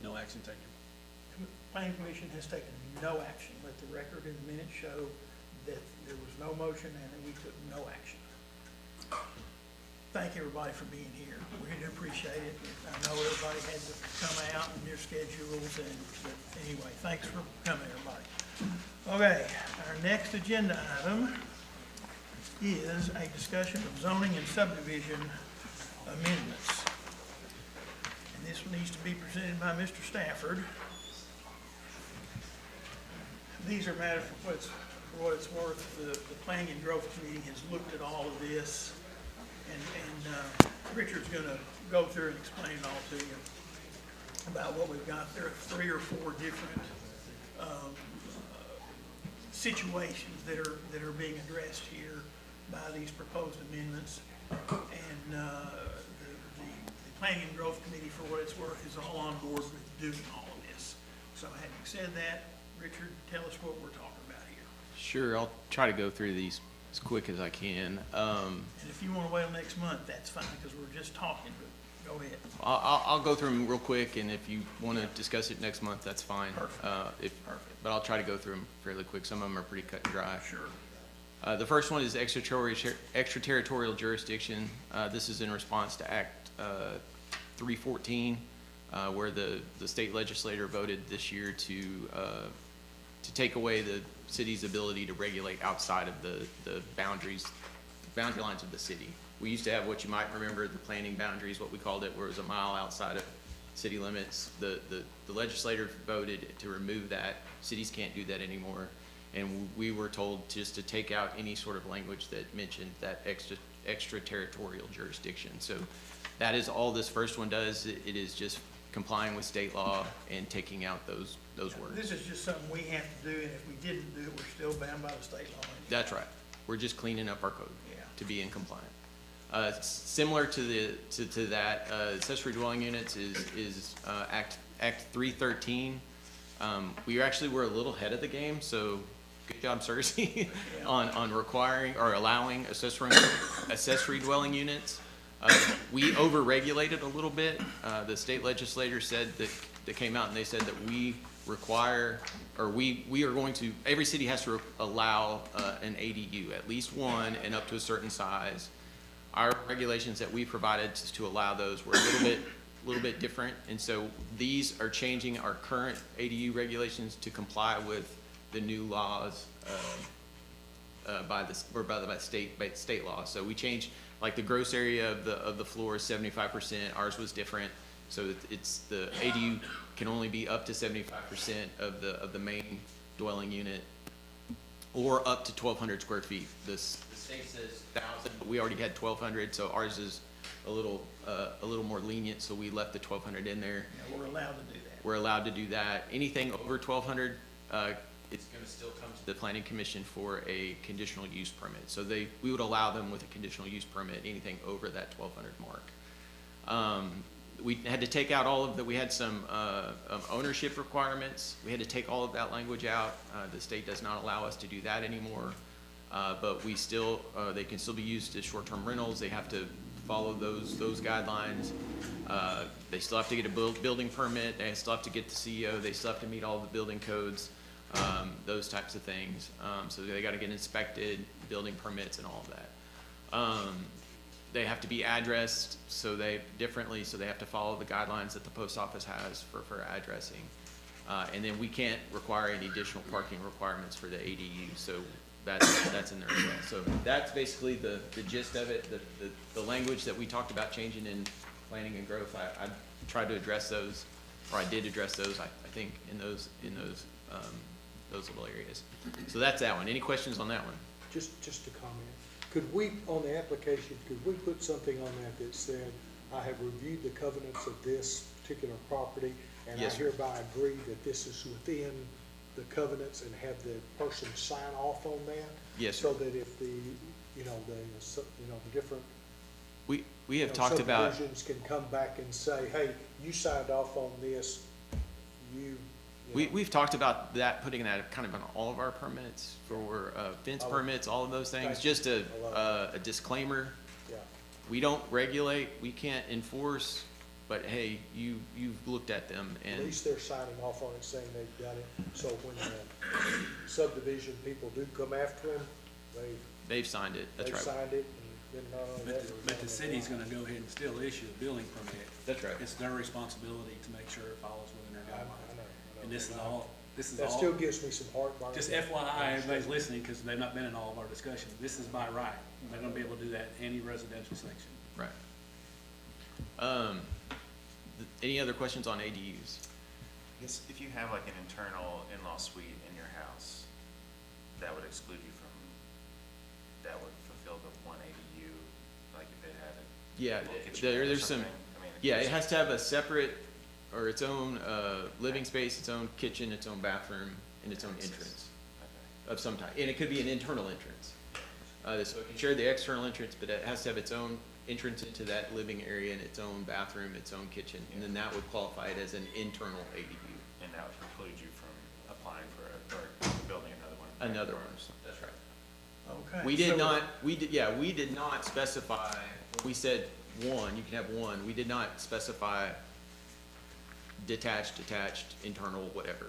[SPEAKER 3] No action taken.
[SPEAKER 2] Planning Commission has taken no action. Let the record in the minutes show that there was no motion and that we took no action. Thank everybody for being here. We do appreciate it. I know everybody had to come out and their schedules, but anyway, thanks for coming, everybody. Okay, our next agenda item is a discussion of zoning and subdivision amendments. And this one needs to be presented by Mr. Stafford. These are matters for what it's worth. The Planning and Growth Committee has looked at all of this, and Richard's gonna go through and explain it all to you about what we've got. There are 3 or 4 different situations that are being addressed here by these proposed amendments. And the Planning and Growth Committee, for what it's worth, is all on board with doing all of this. So having said that, Richard, tell us what we're talking about here.
[SPEAKER 1] Sure, I'll try to go through these as quick as I can.
[SPEAKER 2] And if you want to wait till next month, that's fine, because we're just talking, but go ahead.
[SPEAKER 1] I'll go through them real quick, and if you want to discuss it next month, that's fine.
[SPEAKER 2] Perfect.
[SPEAKER 1] But I'll try to go through them fairly quick. Some of them are pretty cut and dry.
[SPEAKER 2] Sure.
[SPEAKER 1] The first one is extraterritorial jurisdiction. This is in response to Act 314, where the state legislature voted this year to take away the city's ability to regulate outside of the boundary lines of the city. We used to have what you might remember, the planning boundaries, what we called it, where it was a mile outside of city limits. The legislature voted to remove that. Cities can't do that anymore. And we were told just to take out any sort of language that mentioned that extraterritorial jurisdiction. So that is all this first one does. It is just complying with state law and taking out those words.
[SPEAKER 2] This is just something we have to do, and if we didn't do it, we're still bound by the state law.
[SPEAKER 1] That's right. We're just cleaning up our code
[SPEAKER 2] Yeah.
[SPEAKER 1] to be in compliance. Similar to that, accessory dwelling units is Act 313. We actually were a little ahead of the game, so good job, Cersei, on requiring or allowing accessory dwelling units. We over-regulated a little bit. The state legislature said that, they came out and they said that we require, or we are going to, every city has to allow an ADU, at least one, and up to a certain size. Our regulations that we provided to allow those were a little bit different, and so these are changing our current ADU regulations to comply with the new laws by state law. So we changed, like, the gross area of the floor is 75%. Ours was different, so it's the ADU can only be up to 75% of the main dwelling unit, or up to 1,200 square feet. The state says 1,000, but we already had 1,200, so ours is a little more lenient, so we left the 1,200 in there.
[SPEAKER 2] Yeah, we're allowed to do that.
[SPEAKER 1] We're allowed to do that. Anything over 1,200, it's gonna still come to the planning commission for a conditional use permit. So we would allow them with a conditional use permit, anything over that 1,200 mark. We had to take out all of that. We had some ownership requirements. We had to take all of that language out. The state does not allow us to do that anymore. But we still, they can still be used as short-term rentals. They have to follow those guidelines. They still have to get a building permit. They still have to get the CEO. They still have to meet all the building codes, those types of things. So they got to get inspected, building permits, and all of that. They have to be addressed so they have to follow the guidelines that the post office has for addressing. And then we can't require any additional parking requirements for the ADU, so that's in there as well. So that's basically the gist of it. The language that we talked about changing in planning and growth, I tried to address those, or I did address those, I think, in those little areas. So that's that one. Any questions on that one?
[SPEAKER 7] Just a comment. Could we, on the application, could we put something on that said, I have reviewed the covenants of this particular property, and I
[SPEAKER 1] Yes, sir.
[SPEAKER 7] hereby agree that this is within the covenants, and have the person sign off on that?
[SPEAKER 1] Yes,
[SPEAKER 7] So
[SPEAKER 1] sir.
[SPEAKER 7] that if the different
[SPEAKER 1] We have talked about,
[SPEAKER 7] subdivisions can come back and say, hey, you signed off on this,
[SPEAKER 1] we've talked about that, putting that kind of on all of our permits for fence permits, all of those things.
[SPEAKER 7] Thank
[SPEAKER 1] Just
[SPEAKER 7] you.
[SPEAKER 1] a disclaimer.
[SPEAKER 7] Yeah.
[SPEAKER 1] We don't regulate, we can't enforce, but hey, you've looked at them,
[SPEAKER 7] At
[SPEAKER 1] and
[SPEAKER 7] least they're signing off on it, saying they've done it, so when the subdivision people do come after them,
[SPEAKER 1] they've signed it. That's
[SPEAKER 7] they've
[SPEAKER 1] right.
[SPEAKER 7] signed it, and then not only that.
[SPEAKER 3] But the city's gonna go ahead and still issue a building permit.
[SPEAKER 1] That's right.
[SPEAKER 3] It's their responsibility to make sure it follows within their
[SPEAKER 7] I
[SPEAKER 3] guidelines.
[SPEAKER 7] know.
[SPEAKER 3] And this is all this is
[SPEAKER 7] That
[SPEAKER 3] all,
[SPEAKER 7] still gives me some heartburn.
[SPEAKER 3] just FYI, everybody's listening, because they've not been in all of our discussions. This is by right. They're gonna be able to do that in any residential section.
[SPEAKER 1] Right. Any other questions on ADUs?
[SPEAKER 6] I guess if you have like an internal in-law suite in your house, that would exclude you from, that would fulfill the one ADU, like if it had a
[SPEAKER 1] Yeah,
[SPEAKER 6] little kitchenette or
[SPEAKER 1] there's some,
[SPEAKER 6] something? I mean,
[SPEAKER 1] yeah, it has to have a separate, or its own, living space, its own kitchen, its own bathroom, and its own entrance
[SPEAKER 6] Okay.
[SPEAKER 1] of some type. And it could be an internal entrance. So it can share the external entrance, but it has to have its own entrance into that living area and its own bathroom, its own kitchen, and then that would qualify it as an internal ADU.
[SPEAKER 6] And that would preclude you from applying for or building another one?
[SPEAKER 1] Another one, that's right.
[SPEAKER 2] Okay.
[SPEAKER 1] We did
[SPEAKER 2] so-
[SPEAKER 1] not, we did not specify, we said one, you can have one, we did not specify detached, internal, whatever.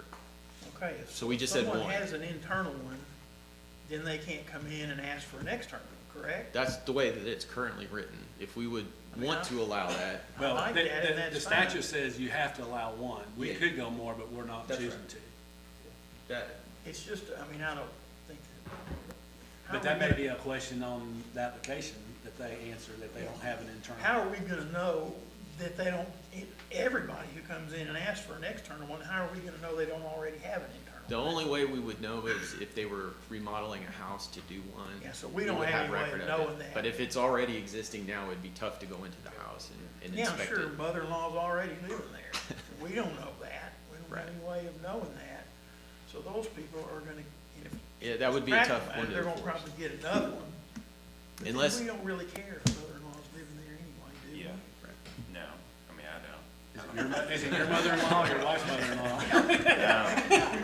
[SPEAKER 2] Okay, if
[SPEAKER 1] So we just said
[SPEAKER 2] someone
[SPEAKER 1] one.
[SPEAKER 2] has an internal one, then they can't come in and ask for an external, correct?
[SPEAKER 1] That's the way that it's currently written. If we would want to allow that,
[SPEAKER 2] I
[SPEAKER 3] Well,
[SPEAKER 2] like
[SPEAKER 3] the,
[SPEAKER 2] that, and that's
[SPEAKER 3] the
[SPEAKER 2] fine.
[SPEAKER 3] statute says you have to allow one. We
[SPEAKER 1] Yeah.
[SPEAKER 3] could go more, but we're not
[SPEAKER 1] That's
[SPEAKER 3] choosing
[SPEAKER 1] right.
[SPEAKER 3] to.
[SPEAKER 1] that,
[SPEAKER 2] It's just, I mean, I don't think that. how
[SPEAKER 3] But
[SPEAKER 2] are
[SPEAKER 3] that
[SPEAKER 2] we
[SPEAKER 3] may
[SPEAKER 2] gonna-
[SPEAKER 3] be a question on the application that they answer, that they don't have an internal.
[SPEAKER 2] How are we gonna know that they don't, everybody who comes in and asks for an external one, how are we gonna know they don't already have an internal?
[SPEAKER 1] the only way we would know is if they were remodeling a house to do one.
[SPEAKER 2] Yeah, so we don't
[SPEAKER 1] would
[SPEAKER 2] have any way
[SPEAKER 1] record
[SPEAKER 2] of
[SPEAKER 1] it.
[SPEAKER 2] knowing that.
[SPEAKER 1] But if it's already existing now, it'd be tough to go into the house and
[SPEAKER 2] Yeah, I'm
[SPEAKER 1] inspect
[SPEAKER 2] sure
[SPEAKER 1] it.
[SPEAKER 2] mother-in-law's already living there. We don't know that. We don't have
[SPEAKER 1] Right.
[SPEAKER 2] any way of knowing that. So those people are gonna, if.
[SPEAKER 1] Yeah, that would be a tough
[SPEAKER 2] practical,
[SPEAKER 1] one to
[SPEAKER 2] they're gonna
[SPEAKER 1] enforce.
[SPEAKER 2] probably get another one. But then
[SPEAKER 1] Unless-
[SPEAKER 2] we don't really care if mother-in-law's living there anyway, do we?
[SPEAKER 6] Yeah.
[SPEAKER 1] Right.
[SPEAKER 6] No, I mean, I don't.
[SPEAKER 3] Is it your mother-in-law or your wife's mother-in-law?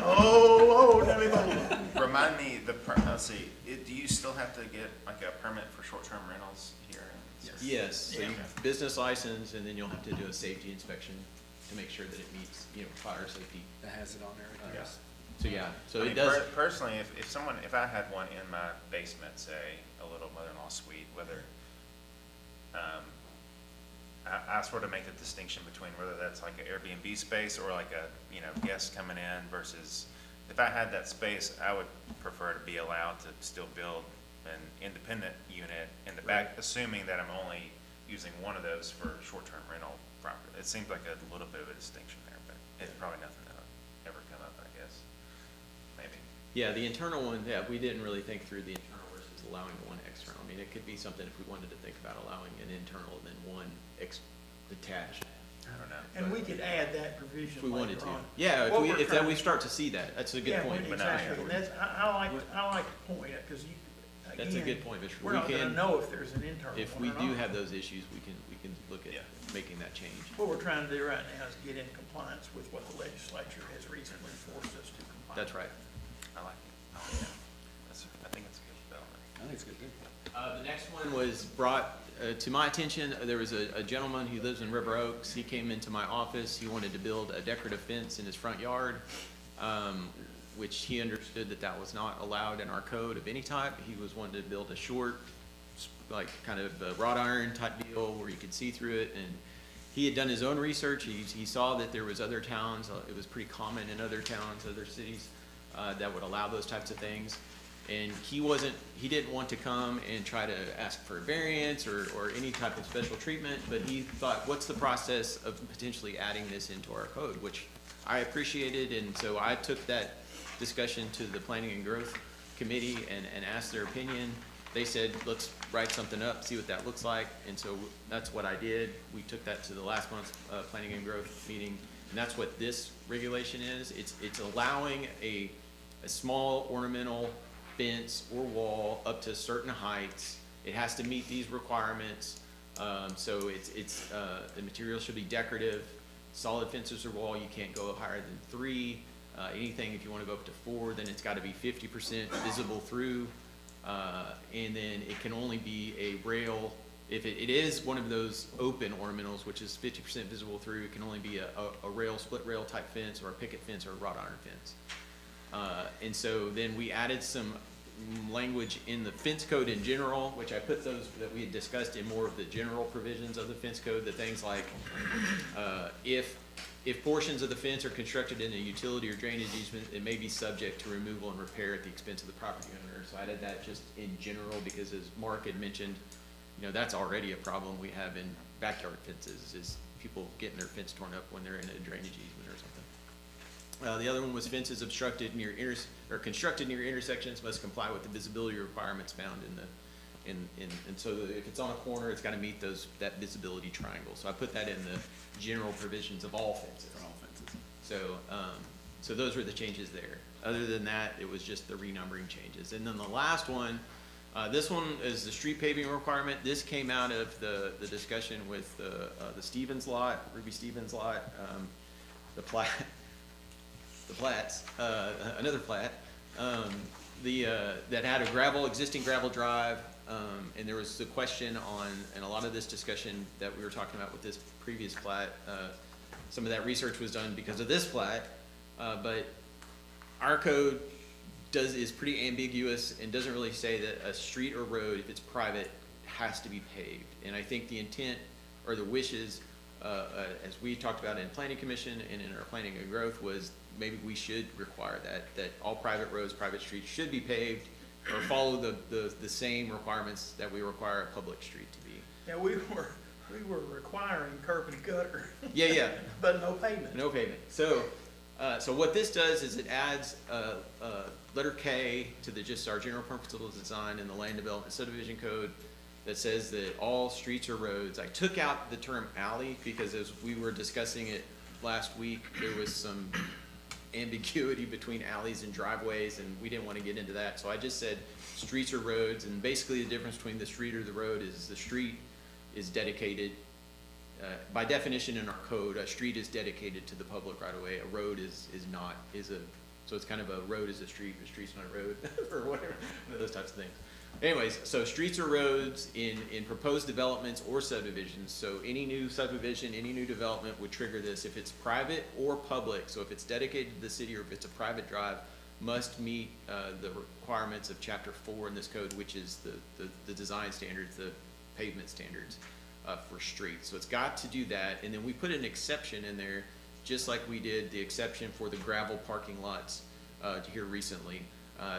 [SPEAKER 2] Oh, let me go.
[SPEAKER 6] Remind me, let's see, do you still have to get like a permit for short-term rentals here?
[SPEAKER 1] Yes, so you,
[SPEAKER 2] Yeah.
[SPEAKER 1] business license, and then you'll have to do a safety inspection to make sure that it meets, fire safety.
[SPEAKER 3] That has it on there.
[SPEAKER 6] Yeah.
[SPEAKER 1] So, yeah, so
[SPEAKER 6] I
[SPEAKER 1] it
[SPEAKER 6] mean,
[SPEAKER 1] does,
[SPEAKER 6] Personally, if I had one in my basement, say, a little mother-in-law suite, whether, I sort of make the distinction between whether that's like an Airbnb space or like a, guest coming in versus, if I had that space, I would prefer to be allowed to still build an independent unit in the back, assuming that I'm only using one of those for short-term rental property. It seems like a little bit of a distinction there, but it's probably nothing that'll ever come up, I guess. Maybe.
[SPEAKER 1] yeah, the internal one, yeah, we didn't really think through the internal versus allowing one external. I mean, it could be something if we wanted to think about allowing an internal and then one detached,
[SPEAKER 6] I don't know.
[SPEAKER 2] And we could add that provision
[SPEAKER 1] if we wanted
[SPEAKER 2] later
[SPEAKER 1] to.
[SPEAKER 2] on.
[SPEAKER 1] Yeah,
[SPEAKER 2] What we're
[SPEAKER 1] if
[SPEAKER 2] trying-
[SPEAKER 1] we start to see that, that's a good
[SPEAKER 2] Yeah,
[SPEAKER 1] point.
[SPEAKER 2] exactly, and that's, I like the point, because you,
[SPEAKER 1] That's a
[SPEAKER 2] again,
[SPEAKER 1] good point, Mr.
[SPEAKER 2] we're
[SPEAKER 1] We
[SPEAKER 2] not gonna
[SPEAKER 1] can-
[SPEAKER 2] know if there's an internal
[SPEAKER 1] If
[SPEAKER 2] one
[SPEAKER 1] we
[SPEAKER 2] or
[SPEAKER 1] do
[SPEAKER 2] not.
[SPEAKER 1] have those issues, we can look at
[SPEAKER 6] Yeah.
[SPEAKER 1] making that change.
[SPEAKER 2] What we're trying to do right now is get in compliance with what the legislature has recently forced us to comply.
[SPEAKER 1] That's right.
[SPEAKER 6] I like it. Oh, yeah. I think it's a good development.
[SPEAKER 3] I think it's good too.
[SPEAKER 1] The next one was brought to my attention. There was a gentleman who lives in River Oaks. He came into my office. He wanted to build a decorative fence in his front yard, which he understood that was not allowed in our code of any type. He was wanting to build a short, like kind of a wrought iron type deal where you could see through it. And he had done his own research. He saw that there was other towns. It was pretty common in other towns, other cities, that would allow those types of things. And he didn't want to come and try to ask for a variance or any type of special treatment, but he thought, what's the process of potentially adding this into our code, which I appreciated, and so I took that discussion to the Planning and Growth Committee and asked their opinion. They said, let's write something up, see what that looks like, and so that's what I did. We took that to the last month's Planning and Growth meeting, and that's what this regulation is. It's allowing a small ornamental fence or wall up to certain heights. It has to meet these requirements. So the material should be decorative. Solid fences or wall, you can't go higher than 3. Anything, if you want to go up to 4, then it's got to be 50% visible through. And then it can only be a rail. If it is one of those open ornamentals, which is 50% visible through, it can only be a rail, split rail type fence or a picket fence or a wrought iron fence. And so then we added some language in the fence code in general, which I put those that we had discussed in more of the general provisions of the fence code, the things like if if portions of the fence are constructed in a utility or drainage easement, it may be subject to removal and repair at the expense of the property owner. So I added that just in general, because as Mark had mentioned, you know, that's already a problem we have in backyard fences, is people getting their fence torn up when they're in a drainage easement or something. The other one was fences obstructed near constructed near intersections must comply with the visibility requirements found in the, and so if it's on a corner, it's gotta meet that visibility triangle. So I put that in the general provisions of all fences.
[SPEAKER 3] For all fences.
[SPEAKER 1] So those were the changes there. Other than that, it was just the renumbering changes. And then the last one, this one is the street paving requirement. This came out of the discussion with the Stevens lot, Ruby Stevens lot, the plats, another plat, that had a existing gravel drive, and there was the question on, and a lot of this discussion that we were talking about with this previous plat, some of that research was done because of this plat, but our code is pretty ambiguous and doesn't really say that a street or road, if it's private, has to be paved. And I think the intent or the wishes, as we talked about in Planning Commission and in our Planning and Growth, was maybe we should require that all private roads, private streets should be paved or follow the same requirements that we require a public street to be.
[SPEAKER 2] Yeah, we were requiring curb and gutter.
[SPEAKER 1] Yeah.
[SPEAKER 2] But no pavement.
[SPEAKER 1] No pavement. So what this does is it adds letter K to just our general principles of design in the land development subdivision code that says that all streets or roads, I took out the term alley because as we were discussing it last week, there was some ambiguity between alleys and driveways, and we didn't want to get into that. So I just said streets or roads, and basically the difference between the street or the road is the street is dedicated, by definition in our code, a street is dedicated to the public right of way. A road is not, so it's kind of a road is a street's not a road, or whatever, those types of things. Anyways, so streets or roads in proposed developments or subdivisions, so any new subdivision, any new development would trigger this if it's private or public. So if it's dedicated to the city or if it's a private drive, must meet the requirements of Chapter 4 in this code, which is the design standards, the pavement standards for streets. So it's got to do that, and then we put an exception in there, just like we did the exception for the gravel parking lots here recently.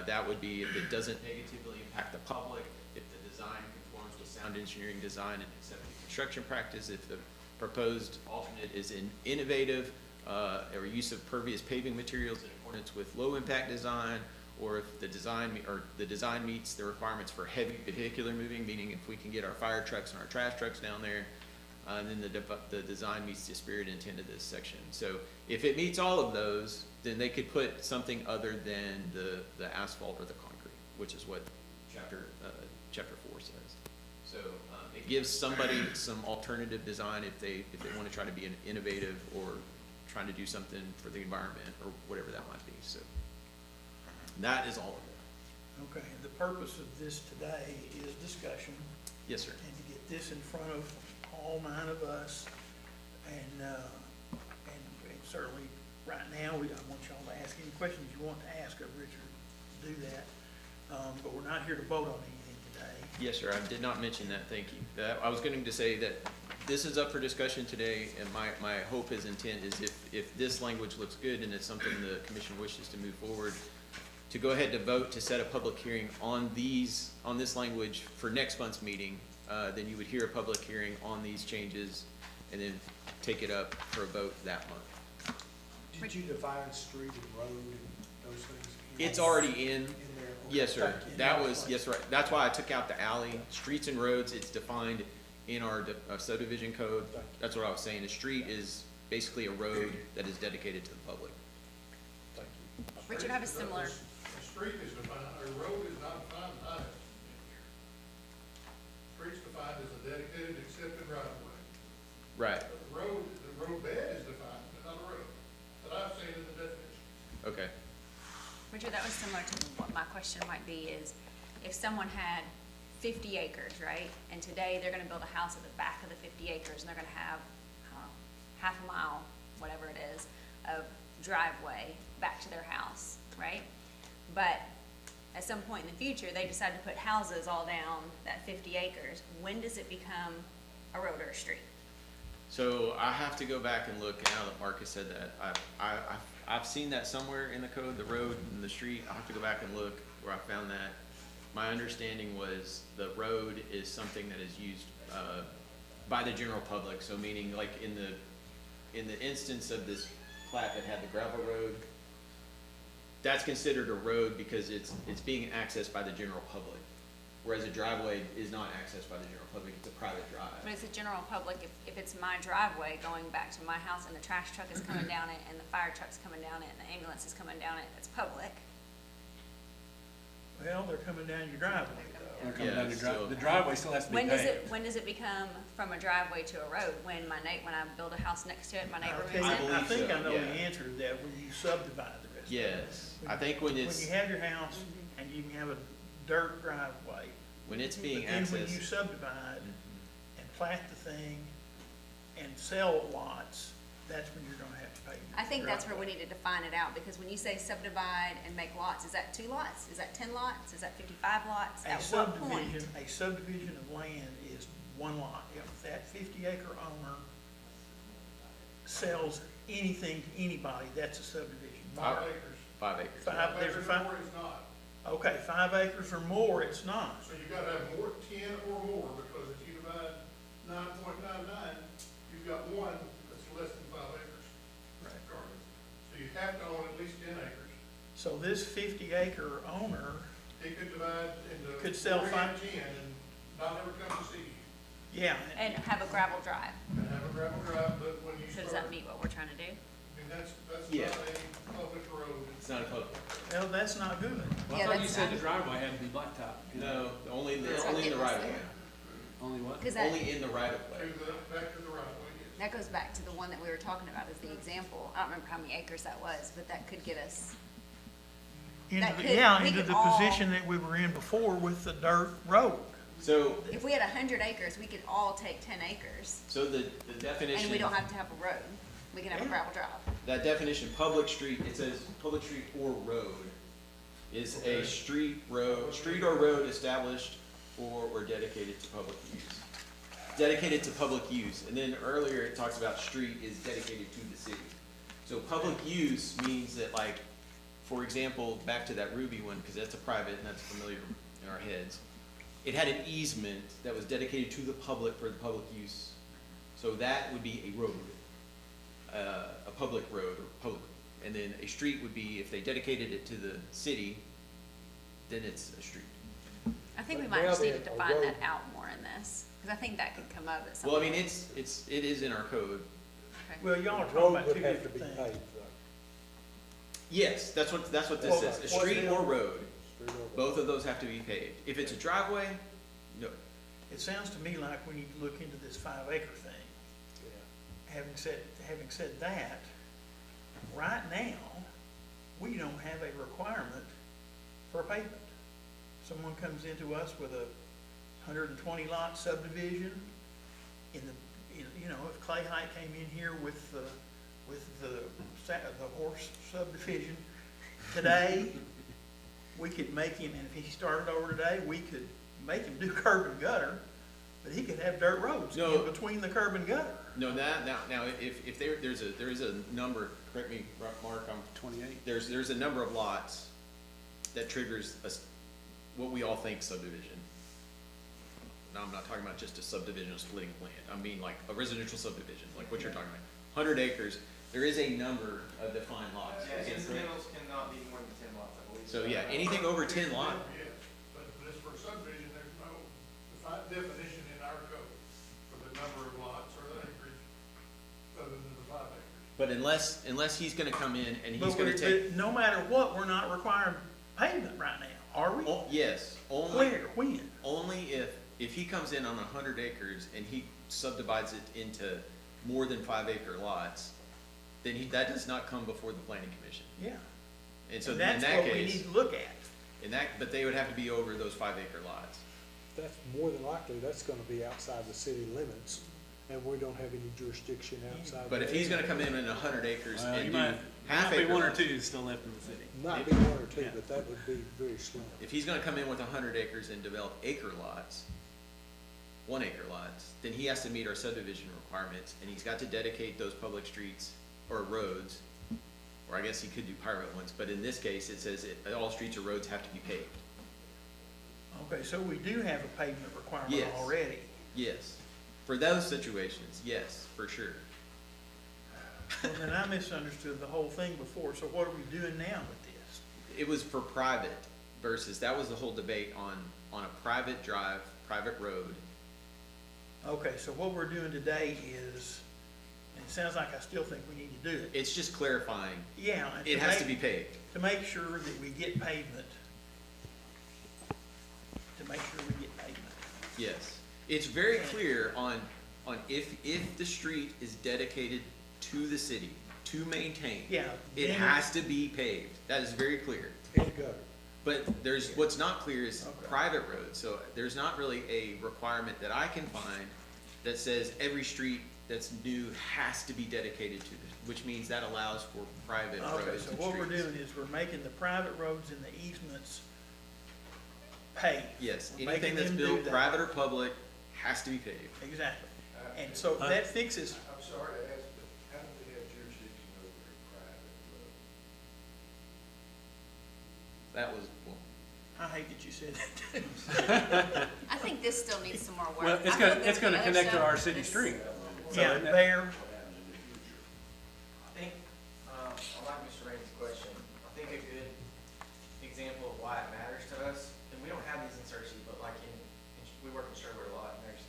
[SPEAKER 1] That would be if it doesn't negatively impact the public, if the design conforms with sound engineering design and accepted construction practice, if the proposed alternate is innovative, or use of pervious paving materials in accordance with low impact design, or if the design meets the requirements for heavy vehicular moving, meaning if we can get our fire trucks and our trash trucks down there, then the design meets the spirit and intent of this section. So if it meets all of those, then they could put something other than the asphalt or the concrete, which is what chapter 4 says. So it gives somebody some alternative design if they want to try to be an innovative or trying to do something for the environment or whatever that might be. So that is all of it.
[SPEAKER 2] Okay, the purpose of this today is discussion.
[SPEAKER 1] Yes, sir.
[SPEAKER 2] And to get this in front of all 9 of us, and certainly right now, I want y'all to ask any questions you want to ask of Richard, do that. But we're not here to vote on anything today.
[SPEAKER 1] Yes, sir. I did not mention that. Thank you. I was going to say that this is up for discussion today, and my hope is intent is if this language looks good and it's something the commission wishes to move forward, to go ahead to vote to set a public hearing on this language for next month's meeting. Then you would hear a public hearing on these changes and then take it up for a vote that month.
[SPEAKER 7] Did you define street and road and those things?
[SPEAKER 1] It's already in.
[SPEAKER 7] there?
[SPEAKER 1] Yes, sir. Yes, right. That's why I took out the alley. Streets and roads, it's defined in our subdivision code. That's what I was saying. A street is basically a road that is dedicated to the public.
[SPEAKER 7] Thank you.
[SPEAKER 13] Richard, I have a similar.
[SPEAKER 11] A street is defined, a road is not defined by it. Street's defined as a dedicated, accepted right of way.
[SPEAKER 1] Right.
[SPEAKER 11] The road bed is defined, but not a road, that I've seen in the definition.
[SPEAKER 1] Okay.
[SPEAKER 13] Richard, that was similar to what my question might be is, if someone had 50 acres, right? And today they're gonna build a house at the back of the 50 acres and they're gonna have, half a mile, whatever it is, of driveway back to their house, right? But at some point in the future, they decide to put houses all down that 50 acres. When does it become a road or a street?
[SPEAKER 1] So I have to go back and look, now that Marcus said that, I've seen that somewhere in the code, the road and the street. I'll have to go back and look where I found that. My understanding was the road is something that is used, by the general public, so meaning like in the instance of this plat that had the gravel road, that's considered a road because it's being accessed by the general public. Whereas a driveway is not accessed by the general public, it's a private drive.
[SPEAKER 13] But it's a general public, if it's my driveway going back to my house and the trash truck is coming down it and the fire truck's coming down it and the ambulance is coming down it, it's public.
[SPEAKER 2] Well, they're coming down your driveway though.
[SPEAKER 3] They're coming
[SPEAKER 1] Yeah,
[SPEAKER 3] down the
[SPEAKER 1] still.
[SPEAKER 3] the driveway still has to be
[SPEAKER 13] When
[SPEAKER 3] paved.
[SPEAKER 13] does it become from a driveway to a road? When I build a house next to it, my neighbor
[SPEAKER 2] Okay,
[SPEAKER 13] moves
[SPEAKER 1] I
[SPEAKER 13] in?
[SPEAKER 1] believe
[SPEAKER 2] I think
[SPEAKER 1] so,
[SPEAKER 2] I know
[SPEAKER 1] yeah.
[SPEAKER 2] the answer to that, when you subdivide the rest of it.
[SPEAKER 1] Yes, I think when
[SPEAKER 2] When
[SPEAKER 1] it's,
[SPEAKER 2] you have your house and you can have a dirt driveway,
[SPEAKER 1] when it's being
[SPEAKER 2] but then when you
[SPEAKER 1] accessed,
[SPEAKER 2] subdivide and plat the thing and sell lots, that's when you're gonna have to pay. your
[SPEAKER 13] I think that's where we
[SPEAKER 2] driveway.
[SPEAKER 13] need to define it out, because when you say subdivide and make lots, is that 2 lots? Is that 10 lots? Is that 55 lots? At what point?
[SPEAKER 2] A subdivision of land is 1 lot. If that 50-acre owner sells anything to anybody, that's a subdivision.
[SPEAKER 11] 5 acres.
[SPEAKER 1] 5 acres.
[SPEAKER 2] There's a 5,
[SPEAKER 11] More is not.
[SPEAKER 2] okay, 5 acres or more, it's not.
[SPEAKER 11] So you gotta have more, 10 or more, because if you divide 9.99, you've got one that's less than 5 acres.
[SPEAKER 2] Right.
[SPEAKER 11] Regardless. So you have to own at least 10 acres.
[SPEAKER 2] So this 50-acre owner,
[SPEAKER 11] He could divide into
[SPEAKER 2] Could sell
[SPEAKER 11] 40
[SPEAKER 2] five-
[SPEAKER 11] and 10 and not ever come to see you.
[SPEAKER 2] yeah,
[SPEAKER 13] And have a gravel drive.
[SPEAKER 11] And have a gravel drive, but when you
[SPEAKER 13] So
[SPEAKER 11] start,
[SPEAKER 13] does that meet what we're trying to do?
[SPEAKER 11] I mean, that's
[SPEAKER 1] Yeah.
[SPEAKER 11] not a public road.
[SPEAKER 1] It's not a public.
[SPEAKER 2] well, that's not good.
[SPEAKER 3] Well,
[SPEAKER 13] Yeah,
[SPEAKER 3] I thought you
[SPEAKER 13] that's
[SPEAKER 3] said the
[SPEAKER 13] not-
[SPEAKER 3] driveway had to be blacktop.
[SPEAKER 1] No, only in
[SPEAKER 13] That's
[SPEAKER 1] the, only in the
[SPEAKER 13] what
[SPEAKER 1] right
[SPEAKER 13] it
[SPEAKER 1] of
[SPEAKER 13] was
[SPEAKER 1] way.
[SPEAKER 3] Only what?
[SPEAKER 13] Because that,
[SPEAKER 1] Only in the right of way.
[SPEAKER 11] Back to the right of way, yes.
[SPEAKER 13] that goes back to the one that we were talking about as the example. I don't remember how many acres that was, but that could get us,
[SPEAKER 2] Into
[SPEAKER 13] That
[SPEAKER 2] the,
[SPEAKER 13] could-
[SPEAKER 2] yeah,
[SPEAKER 13] we
[SPEAKER 2] into
[SPEAKER 13] could
[SPEAKER 2] the
[SPEAKER 13] all-
[SPEAKER 2] position that we were in before with the dirt road.
[SPEAKER 1] So,
[SPEAKER 13] if we had 100 acres, we could all take 10 acres.
[SPEAKER 1] so the definition.
[SPEAKER 13] And we don't have to have a road. We can have a
[SPEAKER 2] Yeah.
[SPEAKER 13] gravel drive.
[SPEAKER 1] That definition, public street, it says public street or road, is a street or road established for or dedicated to public use. Dedicated to public use, and then earlier it talks about street is dedicated to the city. So public use means that, like, for example, back to that Ruby one, because that's a private and that's familiar in our heads. It had an easement that was dedicated to the public for the public use. So that would be a road, a public road or public. And then a street would be, if they dedicated it to the city, then it's a street.
[SPEAKER 13] I think we
[SPEAKER 7] But
[SPEAKER 13] might
[SPEAKER 7] now
[SPEAKER 13] just need to
[SPEAKER 7] then, a
[SPEAKER 13] define
[SPEAKER 7] road-
[SPEAKER 13] that out more in this, because I think that could come up at some
[SPEAKER 1] Well, I
[SPEAKER 13] point.
[SPEAKER 1] mean, it is in our code.
[SPEAKER 13] Okay.
[SPEAKER 2] Well, y'all are
[SPEAKER 7] The
[SPEAKER 2] talking
[SPEAKER 7] road
[SPEAKER 2] about
[SPEAKER 7] would
[SPEAKER 2] 2
[SPEAKER 7] have to
[SPEAKER 2] different
[SPEAKER 7] be
[SPEAKER 2] things.
[SPEAKER 7] paved, though.
[SPEAKER 1] Yes, that's what this
[SPEAKER 2] Well,
[SPEAKER 1] says, a
[SPEAKER 2] what
[SPEAKER 1] street
[SPEAKER 2] now?
[SPEAKER 1] or road,
[SPEAKER 7] Street over.
[SPEAKER 1] both of those have to be paved. If it's a driveway, no.
[SPEAKER 2] It sounds to me like we need to look into this 5-acre thing.
[SPEAKER 7] Yeah.
[SPEAKER 2] Having said that, right now, we don't have a requirement for a pavement. Someone comes into us with a 120 lot subdivision you know, if Clay Height came in here with the horse subdivision today, we could make him, and if he started over today, we could make him do curb and gutter, but he could have dirt roads
[SPEAKER 1] No.
[SPEAKER 2] in between the curb and gutter.
[SPEAKER 1] No, now, if there is a number, correct me, Mark,
[SPEAKER 3] 28?
[SPEAKER 1] there's a number of lots that triggers what we all think subdivision. Now, I'm not talking about just a subdivision of splitting land, I mean like a residential subdivision, like what you're talking about. 100 acres, there is a number of defined lots.
[SPEAKER 14] Yeah,
[SPEAKER 1] Is that correct?
[SPEAKER 14] incidentals cannot be more than 10 lots, I believe.
[SPEAKER 1] So, yeah, anything over 10 lot,
[SPEAKER 11] Yes, but this for subdivision, there's no definition in our code for the number of lots or the acreage other than the 5 acres.
[SPEAKER 1] but unless he's gonna come in and he's
[SPEAKER 2] But
[SPEAKER 1] gonna take,
[SPEAKER 2] no matter what, we're not requiring pavement right now, are we?
[SPEAKER 1] yes, only.
[SPEAKER 2] Where, when?
[SPEAKER 1] Only if he comes in on 100 acres and he subdivides it into more than 5 acre lots, then that does not come before the planning commission.
[SPEAKER 2] Yeah.
[SPEAKER 1] And so
[SPEAKER 2] And
[SPEAKER 1] then in
[SPEAKER 2] that's
[SPEAKER 1] that
[SPEAKER 2] what we need
[SPEAKER 1] case,
[SPEAKER 2] to look at.
[SPEAKER 1] but they would have to be over those 5 acre lots.
[SPEAKER 7] That's more than likely, that's gonna be outside the city limits, and we don't have any jurisdiction outside.
[SPEAKER 1] But if
[SPEAKER 7] that.
[SPEAKER 1] he's gonna come in 100 acres
[SPEAKER 3] Well,
[SPEAKER 1] and
[SPEAKER 3] you
[SPEAKER 1] do
[SPEAKER 3] might,
[SPEAKER 1] half
[SPEAKER 3] might be
[SPEAKER 1] acre
[SPEAKER 3] one or
[SPEAKER 1] lots,
[SPEAKER 3] two still left in the city.
[SPEAKER 7] Might be one or two,
[SPEAKER 3] Yeah.
[SPEAKER 7] but that would be very slim.
[SPEAKER 1] if he's gonna come in with 100 acres and develop acre lots, 1 acre lots, then he has to meet our subdivision requirements, and he's got to dedicate those public streets or roads, or I guess he could do private ones, but in this case, it says all streets or roads have to be paved.
[SPEAKER 2] Okay, so we do have a pavement requirement
[SPEAKER 1] Yes.
[SPEAKER 2] already.
[SPEAKER 1] Yes, for those situations, yes, for sure.
[SPEAKER 2] Well, then I misunderstood the whole thing before, so what are we doing now with this?
[SPEAKER 1] It was for private versus, that was the whole debate on a private drive, private road.
[SPEAKER 2] Okay, so what we're doing today is, and it sounds like I still think we need to do it.
[SPEAKER 1] It's just clarifying,
[SPEAKER 2] Yeah. and
[SPEAKER 1] it has to
[SPEAKER 2] make-
[SPEAKER 1] be paved.
[SPEAKER 2] To make sure that we get pavement. To make sure we get pavement.
[SPEAKER 1] Yes, it's very clear on if the street is dedicated to the city, to maintain.
[SPEAKER 2] Yeah,
[SPEAKER 1] It
[SPEAKER 2] then
[SPEAKER 1] has to be paved, that is very clear.
[SPEAKER 7] In the gutter.
[SPEAKER 1] But what's not clear is
[SPEAKER 2] Okay.
[SPEAKER 1] private roads, so there's not really a requirement that I can find that says every street that's new has to be dedicated to this, which means that allows for private roads
[SPEAKER 2] Okay,
[SPEAKER 1] and
[SPEAKER 2] so
[SPEAKER 1] streets.
[SPEAKER 2] what we're doing is we're making the private roads and the easements paved.
[SPEAKER 1] Yes,
[SPEAKER 2] We're
[SPEAKER 1] anything
[SPEAKER 2] making
[SPEAKER 1] that's
[SPEAKER 2] them do
[SPEAKER 1] built,
[SPEAKER 2] that.
[SPEAKER 1] private or public, has to be paved.
[SPEAKER 2] Exactly. And so that fixes,
[SPEAKER 11] I'm sorry to ask, but how do we have jurisdiction over a private road?
[SPEAKER 1] That was, well,
[SPEAKER 2] I hate that you said that.
[SPEAKER 13] I think this still needs some more work.
[SPEAKER 3] Well, it's
[SPEAKER 13] I feel
[SPEAKER 3] gonna,
[SPEAKER 13] good
[SPEAKER 3] it's
[SPEAKER 13] with
[SPEAKER 3] gonna
[SPEAKER 13] the other
[SPEAKER 3] connect to
[SPEAKER 13] stuff.
[SPEAKER 3] our city
[SPEAKER 13] This-
[SPEAKER 3] street. So
[SPEAKER 2] Yeah,
[SPEAKER 3] isn't that-
[SPEAKER 2] there,
[SPEAKER 14] I think, I like Mr. Rainey's question. I think a good example of why it matters to us, and we don't have these in Searcy, but like we work in Sherwood a lot, and there's,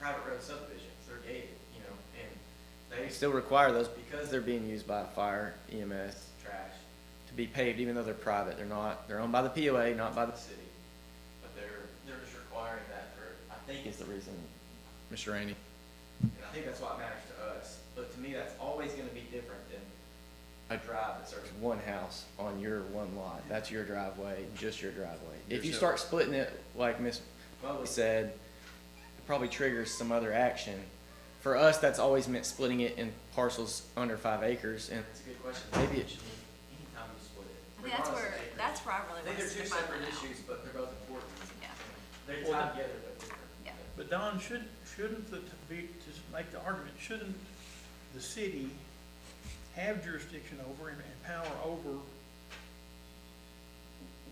[SPEAKER 14] private road subdivisions, they're gated, you know, and they
[SPEAKER 4] Still require those
[SPEAKER 14] Because-
[SPEAKER 4] because they're being used by fire, EMS,
[SPEAKER 14] trash,
[SPEAKER 4] to be paved even though they're private. They're owned by the POA, not by the city.
[SPEAKER 14] city, but they're just requiring that for, I think
[SPEAKER 4] Is the reason, Mr. Rainey.
[SPEAKER 14] and I think that's what matters to us, but to me, that's always gonna be different than a drive that's
[SPEAKER 4] It's
[SPEAKER 14] certain.
[SPEAKER 4] one house on your one lot. That's your driveway, just your driveway. If you
[SPEAKER 1] There's no-
[SPEAKER 4] start splitting it, like Ms.
[SPEAKER 14] Well,
[SPEAKER 4] said, it probably triggers some other action. For us, that's always meant splitting it in parcels under 5 acres, and
[SPEAKER 14] That's a good question.
[SPEAKER 4] Maybe it-
[SPEAKER 14] Anytime you split it.
[SPEAKER 13] I think that's
[SPEAKER 14] regardless
[SPEAKER 13] where,
[SPEAKER 14] of acreage.
[SPEAKER 13] that's where I really
[SPEAKER 14] I
[SPEAKER 13] want
[SPEAKER 14] think
[SPEAKER 13] to
[SPEAKER 14] they're two
[SPEAKER 13] stick my
[SPEAKER 14] separate
[SPEAKER 13] foot out.
[SPEAKER 14] issues, but they're both important.
[SPEAKER 13] Yeah.
[SPEAKER 14] They're
[SPEAKER 2] Well,
[SPEAKER 14] tied together, but different.
[SPEAKER 13] Yeah.
[SPEAKER 2] but Don, shouldn't to make the argument, shouldn't the city have jurisdiction over and power over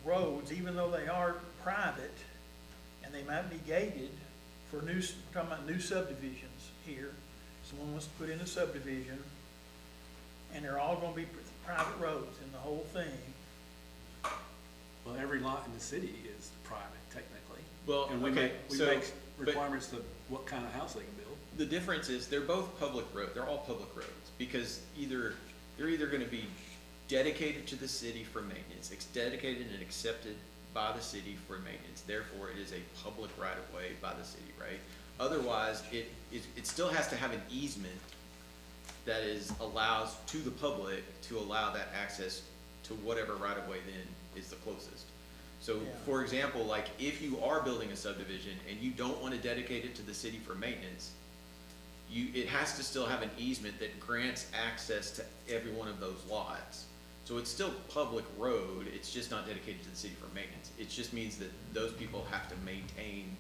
[SPEAKER 2] roads, even though they are private, and they might be gated for we're talking about new subdivisions here. Someone wants to put in a subdivision, and they're all gonna be private roads in the whole thing.
[SPEAKER 3] Well, every lot in the city is private technically.
[SPEAKER 1] well,
[SPEAKER 3] And we
[SPEAKER 1] okay,
[SPEAKER 3] make, we
[SPEAKER 1] so,
[SPEAKER 3] make
[SPEAKER 1] but
[SPEAKER 3] requirements to what kind of house they can build.
[SPEAKER 1] the difference is they're both public road, they're all public roads, because they're either gonna be dedicated to the city for maintenance, dedicated and accepted by the city for maintenance, therefore it is a public right of way by the city, right? Otherwise, it still has to have an easement that allows to the public to allow that access to whatever right of way then is the closest. So,
[SPEAKER 2] Yeah.
[SPEAKER 1] for example, like if you are building a subdivision and you don't wanna dedicate it to the city for maintenance, it has to still have an easement that grants access to every one of those lots. So it's still public road, it's just not dedicated to the city for maintenance. It just means that those people have to maintain.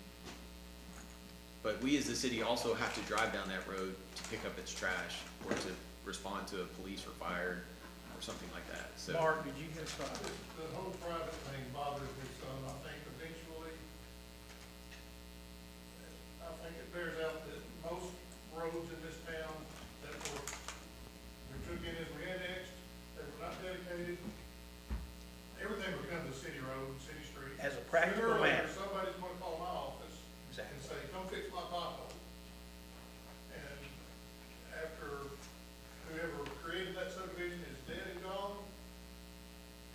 [SPEAKER 1] But we as the city also have to drive down that road to pick up its trash or to respond to a police or fire or something like that, so.
[SPEAKER 2] Mark, did you have something?
[SPEAKER 11] The whole private thing bothers me some. I think eventually, I think it bears out that most roads in this town that we took in as we annexed, they were not dedicated. Everything becomes a city road, city street.
[SPEAKER 2] As a practical
[SPEAKER 11] Sooner or later,
[SPEAKER 2] matter.
[SPEAKER 11] somebody's gonna call my office and
[SPEAKER 2] Exactly.
[SPEAKER 11] say, come fix my pothole. And after whoever created that subdivision is dead and gone,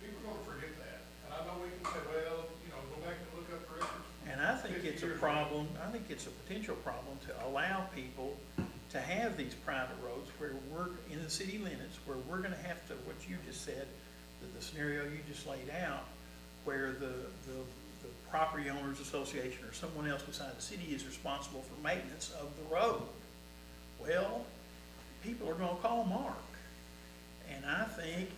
[SPEAKER 11] people are gonna forget that. And I know we can say, well, you know, go back and look up records.
[SPEAKER 2] And I think it's a problem, I think it's a potential problem to allow people to have these private roads where we're in the city limits, where we're gonna have to, what you just said, the scenario you just laid out, where the property owners association or someone else beside the city is responsible for maintenance of the road. Well, people are gonna call Mark. And I think,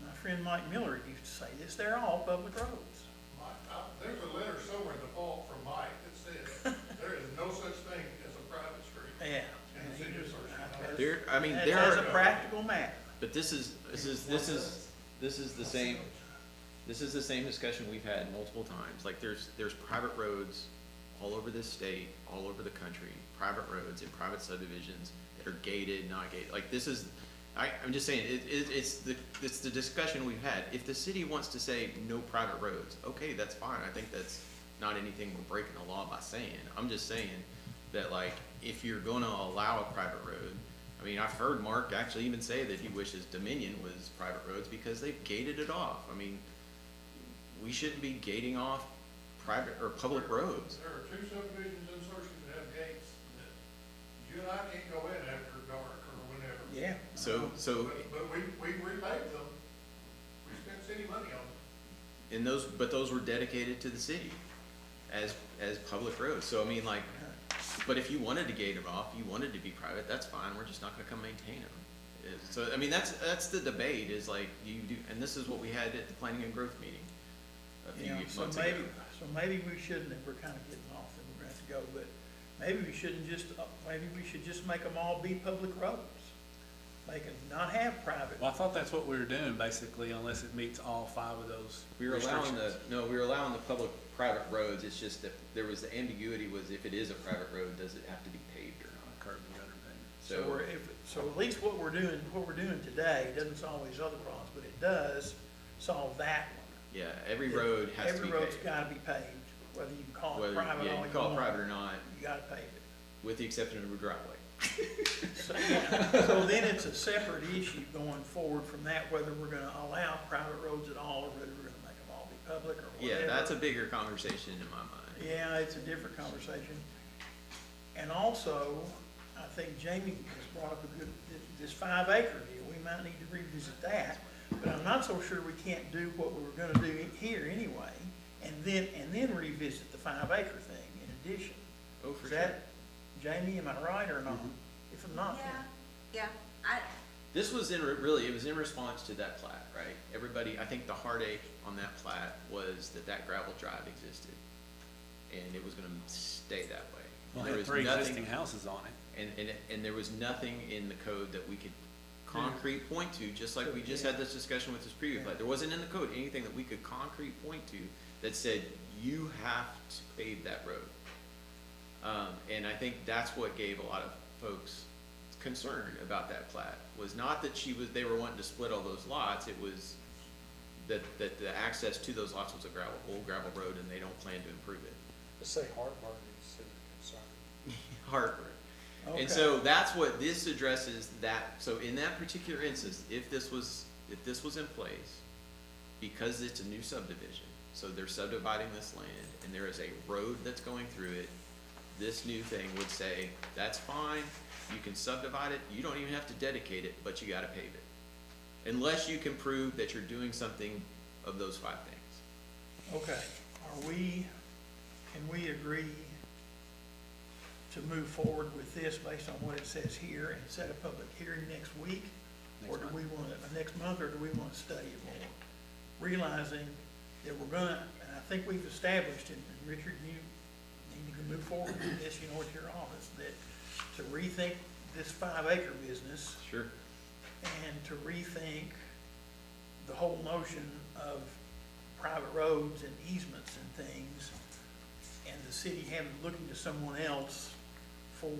[SPEAKER 2] my friend Mike Miller used to say this, they're all public roads.
[SPEAKER 11] There's a letter somewhere
[SPEAKER 1] There, I mean,
[SPEAKER 2] As
[SPEAKER 1] there
[SPEAKER 2] as a
[SPEAKER 1] are,
[SPEAKER 2] practical matter.
[SPEAKER 1] but this is the same, this is the same discussion we've had multiple times. Like, there's private roads all over this state, all over the country, private roads and private subdivisions that are gated, not gated. Like, this is, I'm just saying, it's the discussion we've had. If the city wants to say no private roads, okay, that's fine. I think that's not anything we're breaking the law by saying. I'm just saying that, like, if you're gonna allow a private road, I mean, I've heard Mark actually even say that he wishes Dominion was private roads because they've gated it off. I mean, we shouldn't be gating off private or public roads.
[SPEAKER 11] There are two subdivisions in Searcy that have gates that you and I can't go in after dark or whenever.
[SPEAKER 2] Yeah.
[SPEAKER 1] So,
[SPEAKER 11] But we repaved them. We spent city money on them.
[SPEAKER 1] and but those were dedicated to the city as public roads. So, I mean, like, but if you wanted to gate them off, you wanted to be private, that's fine. We're just not gonna come maintain them. So, I mean, that's the debate is like, you do, and this is what we had at the planning and growth meeting a few
[SPEAKER 2] Yeah,
[SPEAKER 1] months ago.
[SPEAKER 2] so maybe we shouldn't, if we're kind of getting off and we're gonna have to go, but maybe we shouldn't just, maybe we should just make them all be public roads. Make them not have private.
[SPEAKER 3] Well, I thought that's what we were doing, basically, unless it meets all 5 of those
[SPEAKER 1] We were allowing
[SPEAKER 3] restrictions.
[SPEAKER 1] we were allowing the private roads. It's just that there was the ambiguity was if it is a private road, does it have to be paved or not?
[SPEAKER 3] Curb and gutter payment.
[SPEAKER 2] So at least what we're doing today doesn't solve these other problems, but it does solve that one.
[SPEAKER 1] Yeah, every road has to be
[SPEAKER 2] Every road's
[SPEAKER 1] paved.
[SPEAKER 2] gotta be paved, whether you can call it
[SPEAKER 1] Whether,
[SPEAKER 2] private
[SPEAKER 1] yeah,
[SPEAKER 2] all
[SPEAKER 1] you
[SPEAKER 2] you
[SPEAKER 1] call it
[SPEAKER 2] want.
[SPEAKER 1] private or not,
[SPEAKER 2] You gotta pave it.
[SPEAKER 1] with the exception of a driveway.
[SPEAKER 2] So, yeah, so then it's a separate issue going forward from that, whether we're gonna allow private roads at all, or whether we're gonna make them all be public or whatever.
[SPEAKER 1] Yeah, that's a bigger conversation in my mind.
[SPEAKER 2] Yeah, it's a different conversation. And also, I think Jamie has brought up a good, this 5 acre deal, we might need to revisit that. But I'm not so sure we can't do what we were gonna do here anyway, and then revisit the 5 acre thing in addition.
[SPEAKER 1] Oh, for
[SPEAKER 2] Is
[SPEAKER 1] sure.
[SPEAKER 2] that, Jamie, am I right or not?
[SPEAKER 3] Mm-hmm.
[SPEAKER 2] If I'm not, then.
[SPEAKER 13] Yeah, I,
[SPEAKER 1] This was really, it was in response to that plat, right? Everybody, I think the heartache on that plat was that gravel drive existed. And it was gonna stay that way.
[SPEAKER 3] Well,
[SPEAKER 1] There
[SPEAKER 3] it had
[SPEAKER 1] was
[SPEAKER 3] 3
[SPEAKER 1] nothing-
[SPEAKER 3] existing houses on it.
[SPEAKER 1] And there was nothing in the code that we could concrete point to, just like we just had this discussion with this previous plat. There wasn't in the code anything that we could concrete point to that said, you have to pave that road. And I think that's what gave a lot of folks concern about that plat, was not that they were wanting to split all those lots, it was that the access to those lots was a old gravel road and they don't plan to improve it.
[SPEAKER 7] Let's say Hartburg is concerned.
[SPEAKER 1] Hartford.
[SPEAKER 2] Okay.
[SPEAKER 1] And so that's what this addresses, that, so in that particular instance, if this was in place, because it's a new subdivision, so they're subdividing this land, and there is a road that's going through it, this new thing would say, that's fine, you can subdivide it, you don't even have to dedicate it, but you gotta pave it. Unless you can prove that you're doing something of those 5 things.
[SPEAKER 2] Okay, can we agree to move forward with this based on what it says here and set a public hearing next week? Or do we want it next month, or do we want to study it more? Realizing that we're gonna, and I think we've established, and Richard, you need to move forward with this, you know, at your office, that to rethink this 5 acre business
[SPEAKER 1] Sure.
[SPEAKER 2] and to rethink the whole notion of private roads and easements and things, and the city having, looking to someone else for